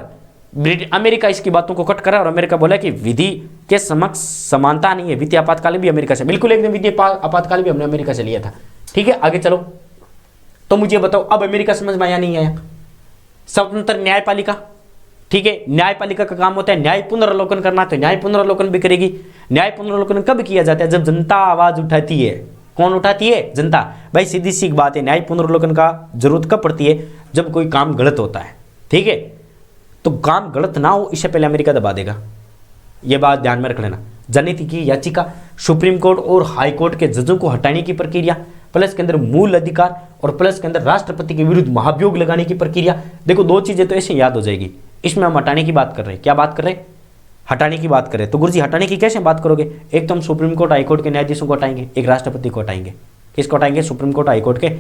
अमेरिका इसकी बातों को कट करा और अमेरिका बोला कि विधि के समक्ष समानता नहीं है। विधि आपातकाल भी अमेरिका से, बिल्कुल एकदम विधि आपातकाल भी हमने अमेरिका से लिया था, ठीक है। आगे चलो, तो मुझे बताओ अब अमेरिका समझ में आया नहीं आया। स्वतंत्र न्यायपालिका, ठीक है। न्यायपालिका का काम होता है न्याय पुनरावलोकन करना, तो न्याय पुनरावलोकन भी करेगी। न्याय पुनरावलोकन कब किया जाता है, जब जनता आवाज उठाती है। कौन उठाती है, जनता। भाई सीधी सी बात है, न्याय पुनरावलोकन का जरूरत कब पड़ती है, जब कोई काम गलत होता है, ठीक है। तो काम गलत ना हो इससे पहले अमेरिका दबा देगा, यह बात ध्यान में रख लेना। जनहित की याचिका, सुप्रीम कोर्ट और हाई कोर्ट के जजों को हटाने की प्रक्रिया, प्लस के अंदर मूल अधिकार और प्लस के अंदर राष्ट्रपति के विरुद्ध महाभियोग लगाने की प्रक्रिया। देखो दो चीजें तो ऐसे याद हो जाएगी। इसमें हम हटाने की बात कर रहे हैं, क्या बात कर रहे हैं, हटाने की बात कर रहे हैं। तो गुरुजी हटाने की कैसे बात करोगे, एक तो हम सुप्रीम कोर्ट हाई कोर्ट के न्यायाधीशों को हटाएंगे, एक राष्ट्रपति को हटाएंगे। किसको हटाएंगे, सुप्रीम कोर्ट हाई कोर्ट के।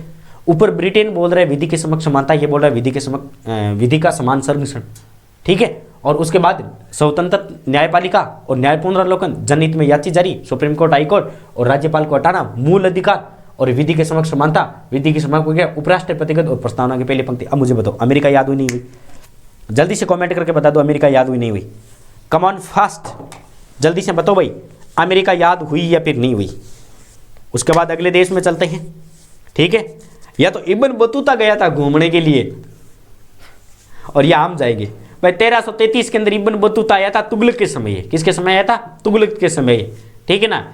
ऊपर ब्रिटेन बोल रहा है विधि के समक्ष समानता, ये बोल रहा है विधि का समान संरक्षण, ठीक है। और उसके बाद स्वतंत्र न्यायपालिका और न्याय पुनरावलोकन, जनहित में याचिका जारी, सुप्रीम कोर्ट हाई कोर्ट और राज्यपाल को हटाना, मूल अधिकार और विधि के समक्ष समानता, विधि के समक्ष हो गया उपराष्ट्रपति और प्रस्तावना की पहली पंक्ति। अब मुझे बताओ अमेरिका याद हुई नहीं हुई, जल्दी से कमेंट करके बता दो अमेरिका याद हुई नहीं हुई। कम ऑन फास्ट, जल्दी से बताओ भाई अमेरिका याद हुई या फिर नहीं हुई। उसके बाद अगले देश में चलते हैं, ठीक है। या तो इब्न बतूता गया था घूमने के लिए और या हम जाएंगे भाई 1333 के अंदर इब्न बतूता आया था तुगलक के समय। किसके समय आया था? तुगलक के समय, ठीक है ना।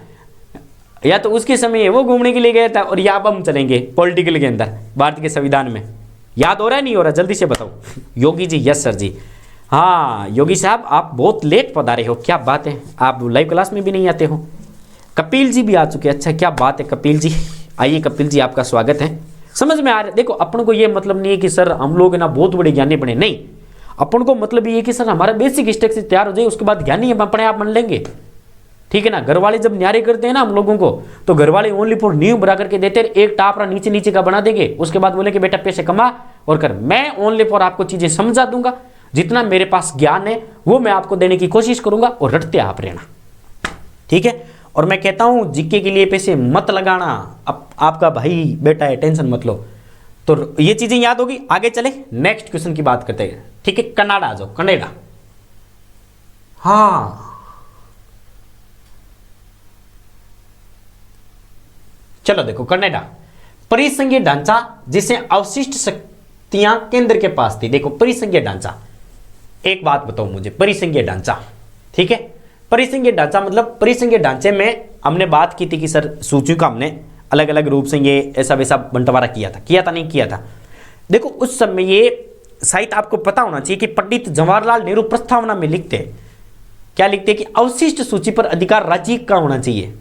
या तो उसके समय वो घूमने के लिए गया था और या अब हम चलेंगे पॉलिटिकल के अंदर भारत के संविधान में। याद हो रहा है नहीं हो रहा? जल्दी से बताओ। योगी जी, यस सर जी। हाँ योगी साहब आप बहुत लेट पधारे हो, क्या बात है, आप लाइव क्लास में भी नहीं आते हो। कपिल जी भी आ चुके, अच्छा क्या बात है कपिल जी, आइए कपिल जी आपका स्वागत है। समझ में आ रहा है? देखो अपन को ये मतलब नहीं है कि सर हम लोग ना बहुत बड़े ज्ञानी बने, नहीं, अपन को मतलब ये है कि सर हमारा बेसिक स्ट्रक्चर तैयार हो जाए, उसके बाद ज्ञानी हम अपने आप बन लेंगे, ठीक है ना। घर वाले जब न्यारे करते हैं ना हम लोगों को, तो घर वाले ओनली फॉर न्यू बना करके देते हैं, एक टापरा नीचे नीचे का बना देंगे, उसके बाद बोले कि बेटा पैसे कमा और कर। मैं ओनली फॉर आपको चीजें समझा दूंगा, जितना मेरे पास ज्ञान है वो मैं आपको देने की कोशिश करूंगा और रटते आप रहना, ठीक है। और मैं कहता हूं जीके के लिए पैसे मत लगाना, आपका भाई बेटा है, टेंशन मत लो। तो ये चीजें याद होगी। आगे चले नेक्स्ट क्वेश्चन की बात करते हैं, ठीक है। कनाडा आ जाओ, कनाडा। हाँ चलो देखो कनाडा, परिसंघीय ढांचा जिसे अवशिष्ट शक्तियां केंद्र के पास थी। देखो परिसंघीय ढांचा, एक बात बताओ मुझे, परिसंघीय ढांचा, ठीक है। परिसंघीय ढांचा मतलब परिसंघीय ढांचे में हमने बात की थी कि सर सूचियों का हमने अलग अलग रूप से ये ऐसा वैसा बंटवारा किया था नहीं किया था। देखो उस समय ये शायद आपको पता होना चाहिए कि पंडित जवाहरलाल नेहरू प्रस्तावना में लिखते हैं, क्या लिखते हैं कि अवशिष्ट सूची पर अधिकार राज्य का होना चाहिए।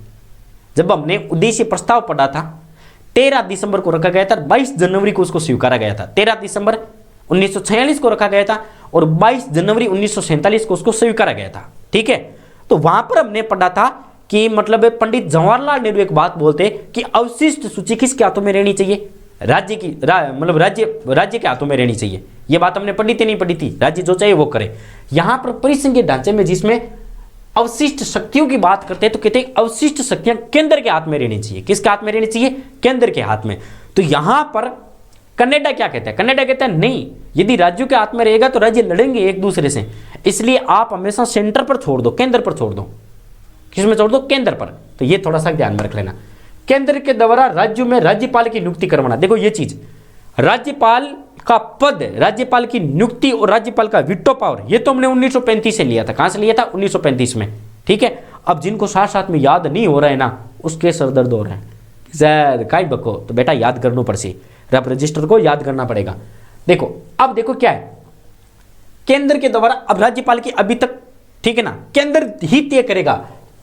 जब हमने उद्देश्य प्रस्ताव पढ़ा था 13 दिसंबर को रखा गया था, 22 जनवरी को उसको स्वीकारा गया था। 13 दिसंबर 1946 को रखा गया था और 22 जनवरी 1947 को उसको स्वीकारा गया था, ठीक है। तो वहां पर हमने पढ़ा था कि मतलब पंडित जवाहरलाल नेहरू एक बात बोलते कि अवशिष्ट सूची किसके हाथों में रहनी चाहिए? राज्य की, मतलब राज्य के हाथों में रहनी चाहिए। यह बात हमने पढ़ी थी नहीं पढ़ी थी? राज्य जो चाहे वो करे। यहां पर परिसंघीय ढांचे में जिसमें अवशिष्ट शक्तियों की बात करते हैं तो कहते हैं अवशिष्ट शक्तियां केंद्र के हाथ में रहनी चाहिए। किसके हाथ में रहनी चाहिए? केंद्र के हाथ में। तो यहां पर कनाडा क्या कहता है? कनाडा कहता है नहीं, यदि राज्यों के हाथ में रहेगा तो राज्य लड़ेंगे एक दूसरे से, इसलिए आप हमेशा सेंटर पर छोड़ दो, केंद्र पर छोड़ दो। किस में छोड़ दो? केंद्र पर। तो ये थोड़ा सा ध्यान में रख लेना। केंद्र के द्वारा राज्यों में राज्यपाल की नियुक्ति करवाना। देखो ये चीज, राज्यपाल का पद, राज्यपाल की नियुक्ति और राज्यपाल का वीटो पावर, ये तो हमने 1935 से लिया था। कहां से लिया था? 1935 में, ठीक है। अब जिनको साथ साथ में याद नहीं हो रहा है ना, उसके सरदर्द हो रहे हैं सर काय बको, तो बेटा याद करना पड़सी, रब रजिस्टर को याद करना पड़ेगा। देखो अब देखो क्या है, केंद्र के द्वारा, अब राज्यपाल की अभी तक, ठीक है ना, केंद्र ही तय करेगा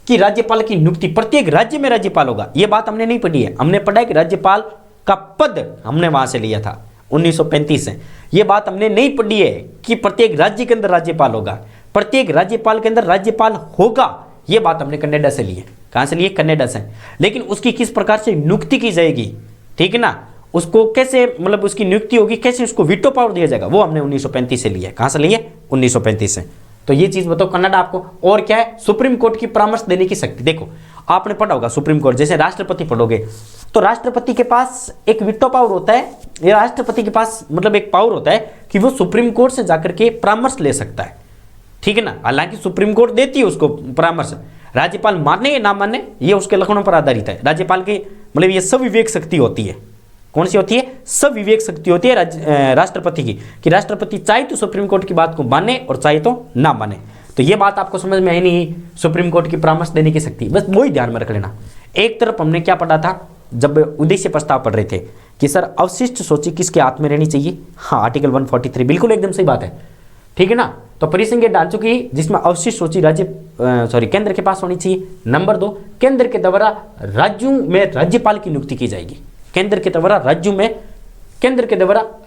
कि राज्यपाल की नियुक्ति प्रत्येक राज्य में राज्यपाल होगा। यह बात हमने नहीं पढ़ी है, हमने पढ़ा है कि राज्यपाल का पद हमने वहां से लिया था 1935 से। यह बात हमने नहीं पढ़ी है कि प्रत्येक राज्य के अंदर राज्यपाल होगा, प्रत्येक राज्यपाल के अंदर राज्यपाल होगा। यह बात हमने कनाडा से ली है। कहां से लिए? कनाडा से। लेकिन उसकी किस प्रकार से नियुक्ति की जाएगी, ठीक है ना, उसको कैसे, मतलब उसकी नियुक्ति होगी कैसे, उसको वीटो पावर दिया जाएगा, वो हमने 1935 से लिया है। कहां से लिए? 1935 से। तो ये चीज बताओ कनाडा आपको। और क्या है? सुप्रीम कोर्ट की परामर्श देने की शक्ति। देखो आपने पढ़ा होगा सुप्रीम कोर्ट, जैसे राष्ट्रपति पढ़ोगे तो राष्ट्रपति के पास एक वीटो पावर होता है, या राष्ट्रपति के पास मतलब एक पावर होता है कि वो सुप्रीम कोर्ट से जाकर के परामर्श ले सकता है, ठीक है ना। हालांकि सुप्रीम कोर्ट देती है उसको परामर्श, राज्यपाल माने या ना माने ये उसके लक्षणों पर आधारित है। राज्यपाल की मतलब ये सविवेक शक्ति होती है। कौन सी होती है? सविवेक शक्ति होती है राष्ट्रपति की, कि राष्ट्रपति चाहे तो सुप्रीम कोर्ट की बात को माने और चाहे तो ना माने। तो ये बात आपको समझ में आई नहीं, सुप्रीम कोर्ट की परामर्श देने की शक्ति, बस वही ध्यान में रख लेना। एक तरफ हमने क्या पढ़ा था जब उद्देश्य प्रस्ताव पढ़ रहे थे कि सर अवशिष्ट सूची किसके हाथ में रहनी चाहिए? हाँ आर्टिकल 143, बिल्कुल एकदम सही बात है, ठीक है ना। तो परिसंघीय ढांचों की जिसमें अवशिष्ट सूची केंद्र के पास होनी चाहिए। नंबर 2, केंद्र के द्वारा राज्यों में राज्यपाल की नियुक्ति की जाएगी। केंद्र के द्वारा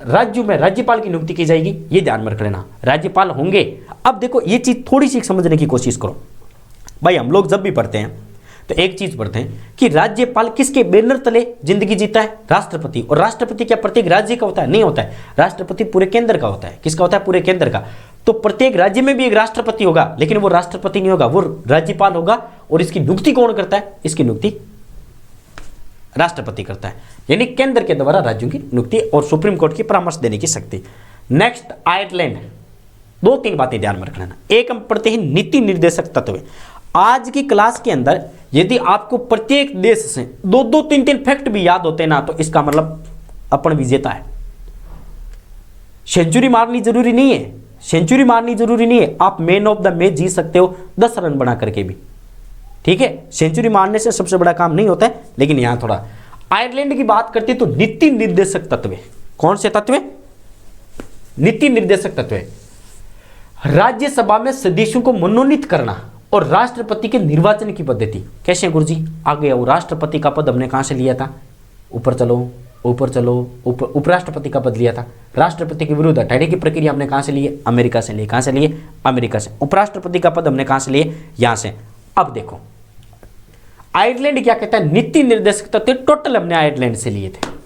राज्यों में राज्यपाल की नियुक्ति की जाएगी, ये ध्यान में रख लेना, राज्यपाल होंगे। अब देखो ये चीज थोड़ी सी समझने की कोशिश करो भाई। हम लोग जब भी पढ़ते हैं तो एक चीज पढ़ते हैं कि राज्यपाल किसके बैनर तले जिंदगी जीता है? राष्ट्रपति। और राष्ट्रपति क्या प्रत्येक राज्य का होता है? नहीं होता है, राष्ट्रपति पूरे केंद्र का होता है। किसका होता है? पूरे केंद्र का। तो प्रत्येक राज्य में भी एक राष्ट्रपति होगा, लेकिन वो राष्ट्रपति नहीं होगा, वो राज्यपाल होगा। और इसकी नियुक्ति कौन करता है? इसकी नियुक्ति राष्ट्रपति करता है, यानी केंद्र के द्वारा राज्यों की नियुक्ति और सुप्रीम कोर्ट की परामर्श देने की शक्ति। Next Ireland. 2-3 बातें ध्यान में रखना। एक हम पढ़ते हैं नीति निर्देशक तत्व। आज की क्लास के अंदर यदि आपको प्रत्येक देश से 2-2, 3-3 फैक्ट भी याद होते ना, तो इसका मतलब अपन विजेता है। सेंचुरी मारनी जरूरी नहीं है, सेंचुरी मारनी जरूरी नहीं है, आप मैन ऑफ द मैच जीत सकते हो 10 रन बना करके भी, ठीक है। सेंचुरी मारने से सबसे बड़ा काम नहीं होता है, लेकिन यहां थोड़ा आयरलैंड की बात करते तो नीति निर्देशक तत्व है। कौन से तत्व है? नीति निर्देशक तत्व है। राज्यसभा में सदस्यों को मनोनीत करना और राष्ट्रपति के निर्वाचन की पद्धति कैसे है गुरुजी? आगे आओ। राष्ट्रपति का पद हमने कहां से लिया था? ऊपर चलो, ऊपर चलो, उपराष्ट्रपति का पद लिया था। राष्ट्रपति के विरुद्ध हटाने की प्रक्रिया हमने कहां से ली? अमेरिका से ली। कहां से लिए? अमेरिका से। उपराष्ट्रपति का पद हमने कहां से लिए? यहां से। अब देखो आयरलैंड क्या कहता है? नीति निर्देशक तत्व टोटल हमने आयरलैंड से लिए थे।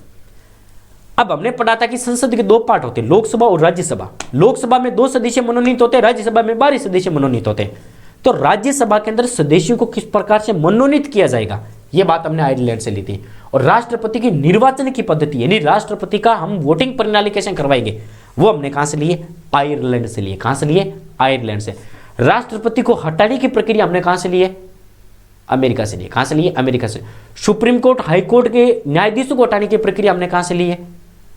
अब हमने पढ़ा था कि संसद के 2 पार्ट होते हैं, लोकसभा और राज्यसभा। लोकसभा में 2 सदस्य मनोनीत होते हैं, राज्यसभा में 12 सदस्य मनोनीत होते हैं। तो राज्यसभा के अंदर सदस्यों को किस प्रकार से मनोनीत किया जाएगा, यह बात हमने आयरलैंड से ली थी। और राष्ट्रपति की निर्वाचन की पद्धति यानी राष्ट्रपति का हम वोटिंग प्रणाली कैसे करवाएंगे, वो हमने कहां से लिए? आयरलैंड से लिए। कहां से लिए? आयरलैंड से। राष्ट्रपति को हटाने की प्रक्रिया हमने कहां से लिए? अमेरिका से लिए। कहां से लिए? अमेरिका से। सुप्रीम कोर्ट, हाई कोर्ट के न्यायाधीशों को हटाने की प्रक्रिया हमने कहां से लिए?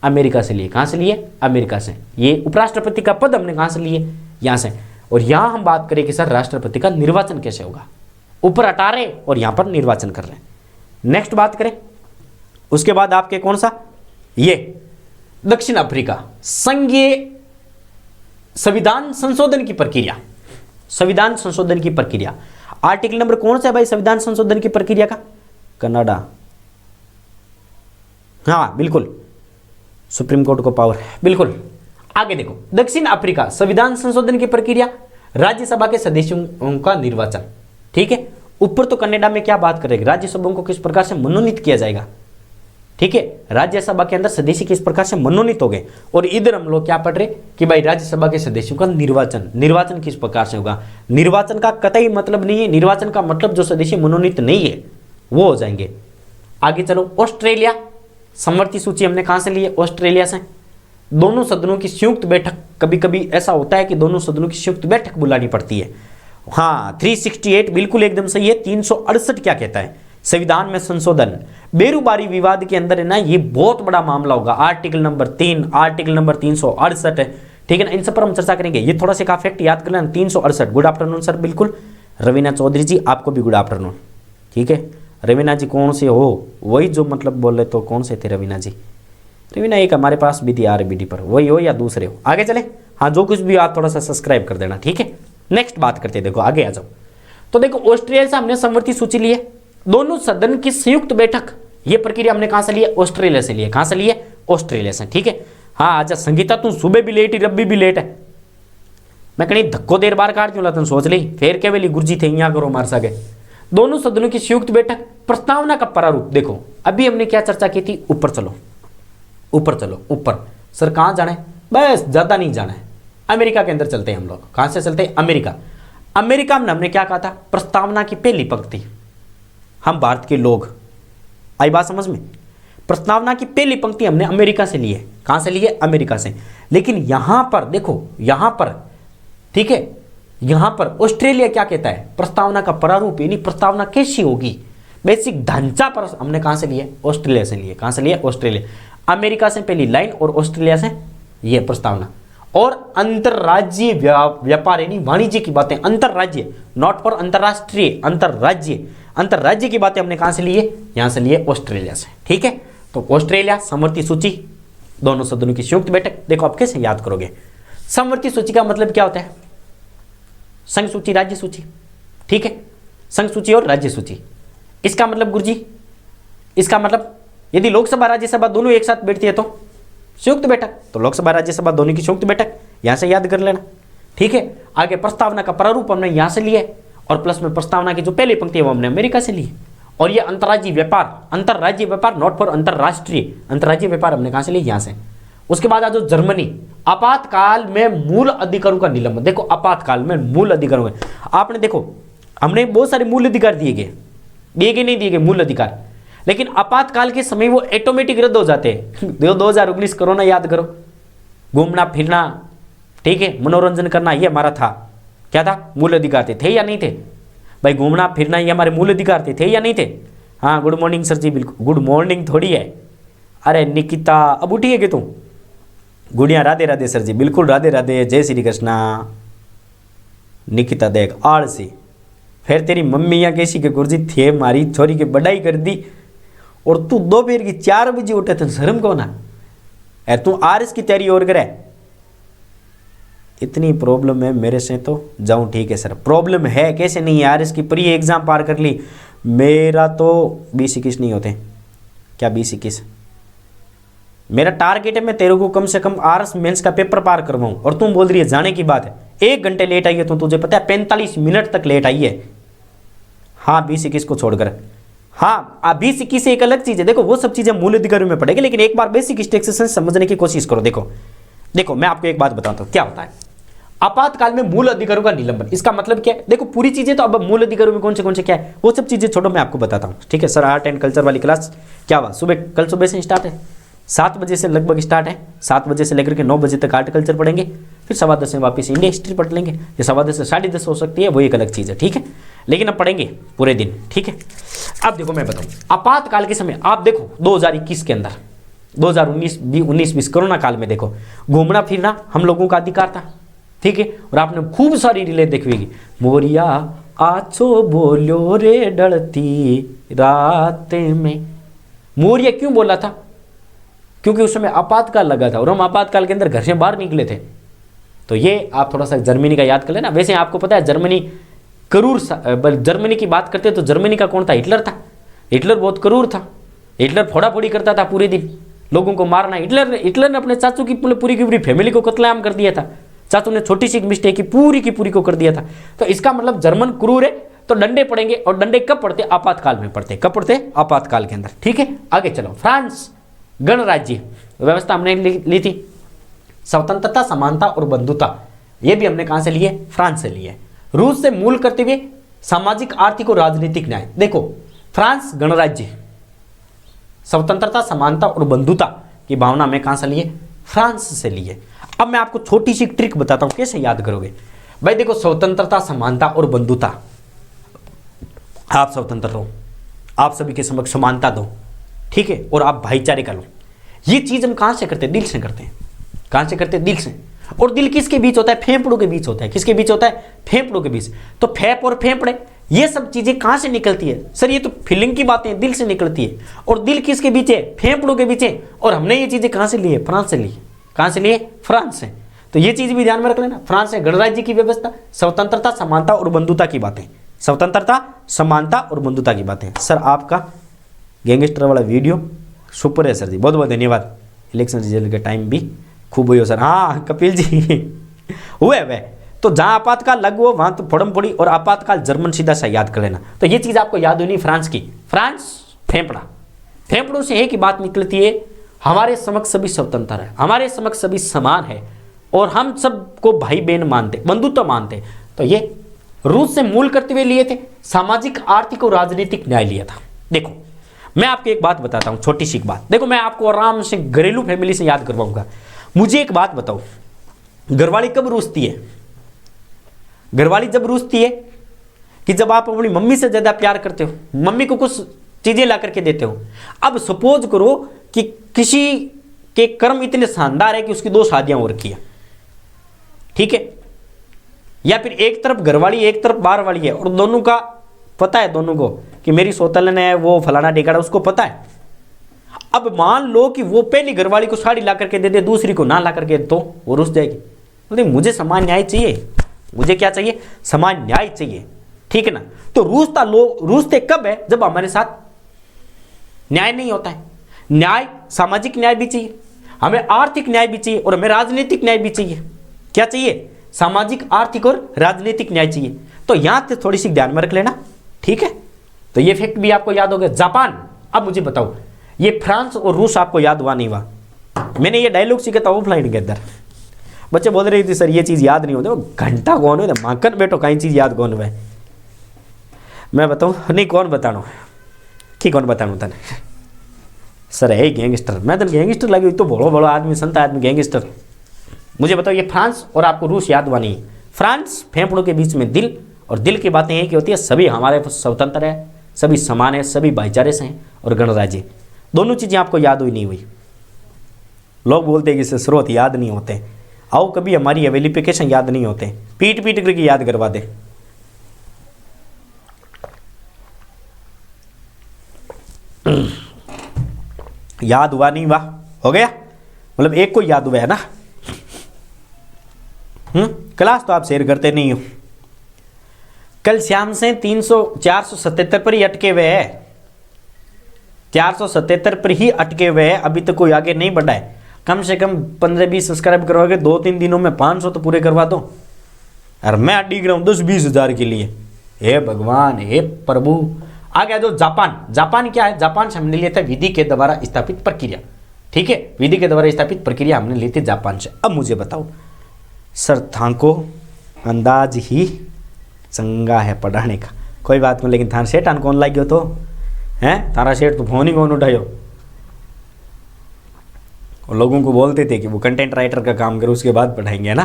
अमेरिका से लिए। कहां से लिए? अमेरिका से। ये उपराष्ट्रपति का पद हमने कहां से लिए? यहां से। और यहां हम बात करें कि सर राष्ट्रपति का निर्वाचन कैसे होगा, ऊपर हटा रहे और यहां पर निर्वाचन कर रहे हैं। नेक्स्ट बात करें, उसके बाद आपके कौन सा? ये दक्षिण अफ्रीका संघीय संविधान संशोधन की प्रक्रिया। संविधान संशोधन की प्रक्रिया आर्टिकल नंबर कौन सा है भाई संविधान संशोधन की प्रक्रिया का? कनाडा। हाँ बिल्कुल, सुप्रीम कोर्ट को पावर है, बिल्कुल। आगे देखो दक्षिण अफ्रीका संविधान संशोधन की प्रक्रिया, राज्यसभा के सदस्यों का निर्वाचन, ठीक है। ऊपर तो कनाडा में क्या बात करेंगे, राज्यसभा को किस प्रकार से मनोनीत किया जाएगा, ठीक है। राज्यसभा के अंदर सदस्य किस प्रकार से मनोनीत हो गए। और इधर हम लोग क्या पढ़ रहे कि भाई राज्यसभा के सदस्यों का निर्वाचन, निर्वाचन किस प्रकार से होगा। निर्वाचन का कतई मतलब नहीं है, निर्वाचन का मतलब जो सदस्य मनोनीत नहीं है वो हो जाएंगे। आगे चलो, ऑस्ट्रेलिया समवर्ती सूची हमने कहां से ली है? ऑस्ट्रेलिया से। दोनों सदनों की संयुक्त बैठक, कभी कभी ऐसा होता है कि दोनों सदनों की संयुक्त बैठक बुलानी पड़ती है। हाँ 368 बिल्कुल एकदम सही है। 368 क्या कहता है? संविधान में संशोधन। बेरोजगारी विवाद के अंदर है ना, ये बहुत बड़ा मामला होगा। आर्टिकल नंबर 3, आर्टिकल नंबर 368 है, ठीक है ना। इन सब पर हम चर्चा करेंगे। ये थोड़ा सा फैक्ट याद कर लेना। 368। Good afternoon sir. बिल्कुल रवीना चौधरी जी, आपको भी गुड आफ्टरनून, ठीक है। रवीना जी कौन से हो? वही जो मतलब बोल रहे तो कौन से थे रवीना जी? रवीना एक हमारे पास भी थी RBD पर, वही हो या दूसरे हो? आगे चले। हाँ जो कुछ भी आप थोड़ा सा सब्सक्राइब कर देना, ठीक है। नेक्स्ट बात करते हैं, देखो आगे आ जाओ। तो देखो ऑस्ट्रेलिया से हमने समवर्ती सूची ली है, दोनों सदन की संयुक्त बैठक, ये प्रक्रिया हमने कहां से ली है? ऑस्ट्रेलिया से ली है। कहां से ली है? ऑस्ट्रेलिया से, ठीक है। हाँ आजा संगीता, तू सुबह भी लेट ही रब्बी भी लेट है। मैं कहीं धक्को देर बार काट दूंगा, तुम सोच ली फिर के वेली गुरुजी थे यहाँ करो मार सके। दोनों सदनों की संयुक्त बैठक, प्रस्तावना का प्रारूप। देखो अभी हमने क्या चर्चा की थी? ऊपर चलो, ऊपर चलो, ऊपर। सर कहां जाना है? बस ज्यादा नहीं जाना है, अमेरिका के अंदर चलते हैं हम लोग। कहां से चलते हैं? अमेरिका। अमेरिका में हमने क्या कहा था? प्रस्तावना की पहली पंक्ति, हम भारत के लोग, आई बात समझ में? प्रस्तावना की पहली पंक्ति हमने अमेरिका से ली है। कहां से ली है? अमेरिका से। लेकिन यहां पर देखो, यहां पर, ठीक है, यहां पर ऑस्ट्रेलिया क्या कहता है? प्रस्तावना का प्रारूप यानी प्रस्तावना कैसी होगी, बेसिक ढांचा पर हमने कहां से लिए? ऑस्ट्रेलिया से लिए। कहां से लिए? ऑस्ट्रेलिया। अमेरिका से पहली लाइन और ऑस्ट्रेलिया से यह प्रस्तावना। और अंतरराज्यीय व्यापार यानी वाणिज्य की बातें, अंतरराज्य, नॉट फॉर अंतरराष्ट्रीय, अंतरराज्य, अंतरराज्य की बातें हमने कहां से लिए? यहां से लिए ऑस्ट्रेलिया से, ठीक है। तो ऑस्ट्रेलिया, समवर्ती सूची, दोनों सदनों की संयुक्त बैठक। देखो आप कैसे याद करोगे? समवर्ती सूची का मतलब क्या होता है? संघ सूची, राज्य सूची, ठीक है। संघ सूची और राज्य सूची, इसका मतलब गुरुजी, इसका मतलब यदि लोकसभा राज्यसभा दोनों एक साथ बैठती है तो संयुक्त बैठक, तो लोकसभा राज्यसभा दोनों की संयुक्त बैठक, यहां से याद कर लेना, ठीक है। आगे प्रस्तावना का प्रारूप हमने यहां से लिया और प्लस में प्रस्तावना की जो पहली पंक्ति है वो हमने अमेरिका से ली। और ये अंतर्राज्यीय व्यापार, अंतर्राज्यीय व्यापार, नॉट फॉर अंतरराष्ट्रीय, अंतर्राज्यीय व्यापार हमने कहां से लिया? यहां से। उसके बाद आ जो जर्मनी, आपातकाल में मूल अधिकारों का निलंबन। देखो आपातकाल में मूल अधिकारों का, आपने देखो हमने बहुत सारे मूल अधिकार दिए गए नहीं दिए गए मूल अधिकार, लेकिन आपातकाल के समय वो ऑटोमेटिक रद्द हो जाते हैं। 2019 कोरोना याद करो, घूमना फिरना, ठीक है, मनोरंजन करना, ये हमारा था, क्या था? मूल अधिकार थे या नहीं थे भाई? घूमना फिरना ये हमारे मूल अधिकार थे या नहीं थे? हाँ गुड मॉर्निंग सर जी, बिल्कुल गुड मॉर्निंग थोड़ी है, अरे निकिता अब उठी है कि तू? गुड़िया राधे राधे सर जी, बिल्कुल राधे राधे, जय श्री कृष्णा। निकिता देख आलसी, फिर तेरी मम्मी यहाँ कैसी के गुरुजी थे मारी छोरी की बढ़ाई कर दी और तू दोपहर की 4 बजे उठे तो शर्म को ना यार, तू आरएस की तैयारी और करे। इतनी प्रॉब्लम है मेरे से तो जाऊं ठीक है सर, प्रॉब्लम है कैसे नहीं यार, इसकी प्री एग्जाम पार कर ली, मेरा तो 20-21 नहीं होते क्या, 20-21 मेरा टारगेट है, मैं तेरे को कम से कम आरएस मेंस का पेपर पार करवाऊं और तुम बोल रही है जाने की बात है, 1 घंटे लेट आई है तो तुझे पता है 45 मिनट तक लेट आई है। हाँ 20-21 को छोड़कर, हाँ 20-21 से एक अलग चीज है, देखो वो सब चीजें मूल अधिकारियों में पड़ेगी, लेकिन एक बार बेसिक स्टेक्सेशन समझने की कोशिश करो। देखो मैं आपको एक बात बताता हूं क्या होता है आपातकाल में मूल अधिकारों का निलंबन। इसका मतलब क्या है, देखो पूरी चीजें तो अब मूल अधिकारों में कौन से क्या है वो सब चीजें छोड़ो, मैं आपको बताता हूं ठीक है। सर आर्ट एंड कल्चर वाली क्लास क्या हुआ, कल सुबह से स्टार्ट है, 7 बजे से लगभग स्टार्ट है, 7 बजे से लेकर के 9 बजे तक आर्ट कल्चर पढ़ेंगे, फिर 10:15 में वापस इंडिया हिस्ट्री पढ़ लेंगे, ये 10:15 से 10:30 हो सकती है, वो एक अलग चीज़ है ठीक है, लेकिन अब पढ़ेंगे पूरे दिन ठीक है। अब देखो मैं बताऊं आपातकाल के समय, आप देखो 2021 के अंदर 2019-20 कोरोना काल में देखो घूमना फिरना हम लोगों का अधिकार था ठीक है, और आपने खूब सारी रीलें देखी होगी, मोरिया आछो बोलो रे डरती रात में। मोरिया क्यों बोला था, क्योंकि उस समय आपातकाल लगा था और हम आपातकाल के अंदर घर से बाहर निकले थे। तो ये आप थोड़ा सा जर्मनी का याद कर लेना। वैसे आपको पता है जर्मनी क्रूर, जर्मनी की बात करते हैं तो जर्मनी का कौन था, हिटलर था। हिटलर बहुत क्रूर था, हिटलर फोड़ाफोड़ी करता था पूरे दिन, लोगों को मारना। हिटलर ने अपने चाचू की पूरी की पूरी फैमिली को कत्लेआम कर दिया था, चाचू ने छोटी सी मिस्टेक की पूरी को कर दिया था। तो इसका मतलब जर्मन क्रूर है, तो डंडे पड़ेंगे, और डंडे कब पड़ते, आपातकाल में पड़ते। कब पड़ते, आपातकाल के अंदर ठीक है। आगे चलो, फ्रांस गणराज्य व्यवस्था हमने ली थी, स्वतंत्रता समानता और बंधुता, ये भी हमने कहां से लिए, फ्रांस से लिए। रूस से मूल करते हुए सामाजिक आर्थिक और राजनीतिक न्याय, देखो फ्रांस गणराज्य स्वतंत्रता समानता और बंधुता की भावना में कहां से लिए, फ्रांस से लिए। अब मैं आपको छोटी सी ट्रिक बताता हूं कैसे याद करोगे भाई। देखो स्वतंत्रता समानता और बंधुता, आप स्वतंत्र रहो, आप सभी के समक्ष समानता दो ठीक है, और आप भाईचारे का लो। ये चीज हम कहां से करते हैं, दिल से करते हैं। कहां से करते हैं, दिल से। और दिल किसके बीच होता है, फेफड़ों के बीच होता है। किसके बीच होता है, फेफड़ों के बीच। तो फेफ और फेफड़े ये सब चीजें कहां से निकलती है, सर ये तो फीलिंग की बातें दिल से निकलती है। और दिल किसके बीच है, फेफड़ों के बीच है। और हमने ये चीजें कहां से ली है, फ्रांस से ली। कहां से लिए, फ्रांस से। तो ये चीज भी ध्यान में रख लेना, फ्रांस से गणराज्य की व्यवस्था, स्वतंत्रता समानता और बंधुता की बातें, स्वतंत्रता समानता और बंधुता की बातें। सर आपका गैंगस्टर वाला वीडियो सुपर है सर जी, बहुत बहुत धन्यवाद। इलेक्शन रिजल्ट के टाइम भी खूब हुई हो सर, हाँ कपिल जी हुए वे। तो जहां आपातकाल लग हुआ वहां तो फोड़म फोड़ी, और आपातकाल जर्मन सीधा सा याद कर लेना। तो ये चीज आपको याद होनी फ्रांस की। फ्रांस फेफड़ा, फेफड़ों से एक ही बात निकलती है, हमारे समक्ष सभी स्वतंत्र है, हमारे समक्ष सभी समान है, और हम सबको भाई बहन मानते, बंधुत्व मानते। तो ये रूस से मूल करते हुए लिए थे, सामाजिक आर्थिक और राजनीतिक न्याय लिया था। देखो मैं आपको एक बात बताता हूं, छोटी सी बात। देखो मैं आपको आराम से घरेलू फैमिली से याद करवाऊंगा। मुझे एक बात बताओ, घरवाली कब रूसती है, घरवाली जब रूसती है कि जब आप अपनी मम्मी से ज्यादा प्यार करते हो, मम्मी को कुछ चीजें ला करके देते हो। अब सपोज करो कि किसी के कर्म इतने शानदार है कि उसकी 2 शादियां हो रखी है ठीक है, या फिर एक तरफ घरवाली एक तरफ बाहर वाली है, और दोनों का पता है, दोनों को कि मेरी सौतलन है, वो फलाना ढेकाड़ा, उसको पता है। अब मान लो कि वो पहली घरवाली को साड़ी ला करके दे दे, दूसरी को ना ला करके, तो वो रुस जाएगी। बोले मुझे समान न्याय चाहिए, मुझे क्या चाहिए, समान न्याय चाहिए ठीक है ना। तो रूसते कब है, जब हमारे साथ न्याय नहीं होता है। न्याय, सामाजिक न्याय भी चाहिए, हमें आर्थिक न्याय भी चाहिए, और हमें राजनीतिक न्याय भी चाहिए। क्या चाहिए, सामाजिक आर्थिक और राजनीतिक न्याय चाहिए। तो यहां से थोड़ी सी ध्यान में रख लेना ठीक है। तो ये फैक्ट भी आपको याद हो गया। जापान, अब मुझे बताओ ये फ्रांस और रूस आपको याद हुआ नहीं हुआ। मैंने ये डायलॉग सीखा था ऑफलाइन के अंदर, बच्चे बोल रहे थे सर ये चीज याद नहीं होती, घंटा कौन है माकन बेटो, कहीं चीज याद कौन है। मैं बताऊं, नहीं कौन बतानो कि कौन बतानो तने, सर है गैंगस्टर। मैं तो गैंगस्टर लगी तो बोलो बोलो आदमी, संत आदमी गैंगस्टर। मुझे बताओ ये फ्रांस और आपको रूस याद हुआ नहीं। फ्रांस फेफड़ों के बीच में दिल, और दिल की बातें एक होती है, सभी हमारे स्वतंत्र है, सभी समान है, सभी भाईचारे से हैं, और गणराज्य दोनों चीज़ें आपको याद हुई नहीं हुई। लोग बोलते हैं कि इससे स्रोत याद नहीं होते, आओ कभी हमारी एवेलिफिकेशन याद नहीं होते, पीट पीट करके याद करवा दे। याद हुआ नहीं हुआ, हो गया, मतलब एक को याद हुआ है ना। क्लास तो आप शेयर करते नहीं हो। कल शाम से 477 पर ही अटके हुए हैं, 477 पर ही अटके हुए हैं, अभी तक कोई आगे नहीं बढ़ा है। कम से कम 15-20 सब्सक्राइब करवाओगे, 2-3 दिनों में 500 तो पूरे करवा दो। और मैं डिग रहा हूँ 10-20 हज़ार के लिए। हे भगवान, हे प्रभु। आगे आ जाओ जापान। जापान क्या है? जापान से हमने लिया था विधि के द्वारा स्थापित प्रक्रिया। ठीक है, विधि के द्वारा स्थापित प्रक्रिया हमने ली थी जापान से। अब मुझे बताओ सर, थाको अंदाज ही चंगा है पढ़ाने का, कोई बात नहीं, लेकिन थारा सेठ कौन लाग गयो तो हैं? थारा सेठ तो फोन ही कौन उठायो। और लोगों को बोलते थे कि वो कंटेंट राइटर का काम करो, उसके बाद पढ़ाएंगे, है ना।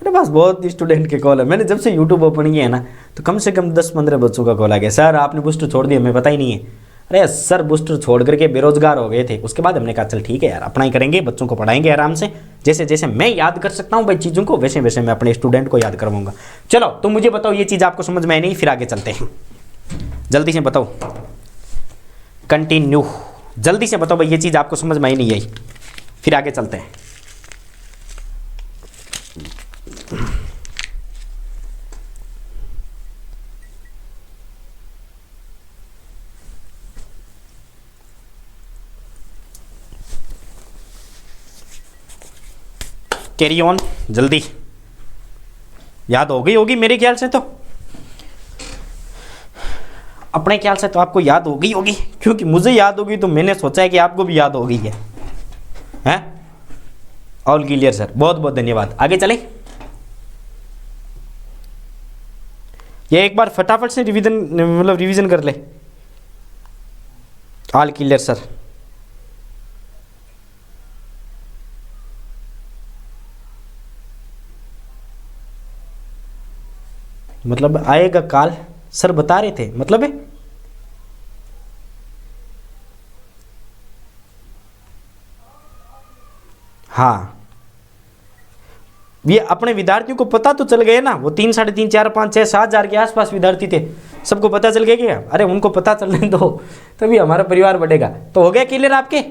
मेरे पास बहुत स्टूडेंट के कॉल है। मैंने जब से यूट्यूब ओपन किया है ना, तो कम से कम 10-15 बच्चों का कॉल आ गया, सर आपने बूस्टर छोड़ दिया, हमें पता ही नहीं है। अरे सर, बूस्टर छोड़ करके बेरोजगार हो गए थे। उसके बाद हमने कहा चल ठीक है यार, अपना ही करेंगे, बच्चों को पढ़ाएंगे आराम से। जैसे जैसे मैं याद कर सकता हूँ भाई चीज़ों को, वैसे वैसे मैं अपने स्टूडेंट को याद करवाऊंगा। चलो तो मुझे बताओ, ये चीज़ आपको समझ में आई नहीं? फिर आगे चलते हैं, जल्दी से बताओ, कंटिन्यू, जल्दी से बताओ भाई, ये चीज़ आपको समझ में आई नहीं आई? फिर आगे चलते हैं। कैरी ऑन, जल्दी। याद हो गई होगी मेरे ख्याल से, तो अपने ख्याल से तो आपको याद हो गई होगी, क्योंकि मुझे याद होगी तो मैंने सोचा है कि आपको भी याद हो गई है, हैं? ऑल क्लियर सर, बहुत बहुत धन्यवाद। आगे चले, ये एक बार फटाफट से रिवीजन कर ले। ऑल क्लियर सर, मतलब आएगा काल, सर बता रहे थे, मतलब है हाँ। ये अपने विद्यार्थियों को पता तो चल गया ना, वो 3, 3.5, 4, 5, 6, 7 हज़ार के आसपास विद्यार्थी थे, सबको पता चल गया क्या? अरे उनको पता चलने दो, तभी हमारा परिवार बढ़ेगा। तो हो गया क्लियर आपके?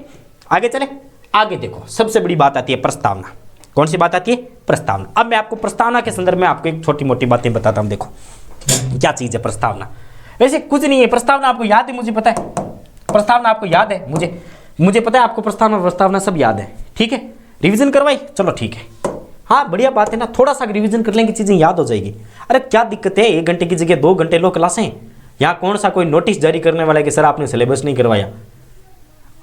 आगे चले। आगे देखो, सबसे बड़ी बात आती है प्रस्तावना। कौन सी बात आती है? प्रस्तावना। अब मैं आपको प्रस्तावना के संदर्भ में आपको एक छोटी मोटी बातें बताता हूं। देखो क्या चीज है प्रस्तावना। वैसे कुछ नहीं है, प्रस्तावना आपको याद है, मुझे पता है, प्रस्तावना आपको याद है, मुझे पता है आपको प्रस्तावना सब याद है। ठीक है, रिवीजन करवाई, चलो ठीक है, हाँ बढ़िया बात है ना, थोड़ा सा रिवीजन कर लेंगे चीजें याद हो जाएगी। अरे क्या दिक्कत है, 1 घंटे की जगह 2 घंटे लो क्लासें। यहाँ कौन सा कोई नोटिस जारी करने वाला है कि सर आपने सिलेबस नहीं करवाया।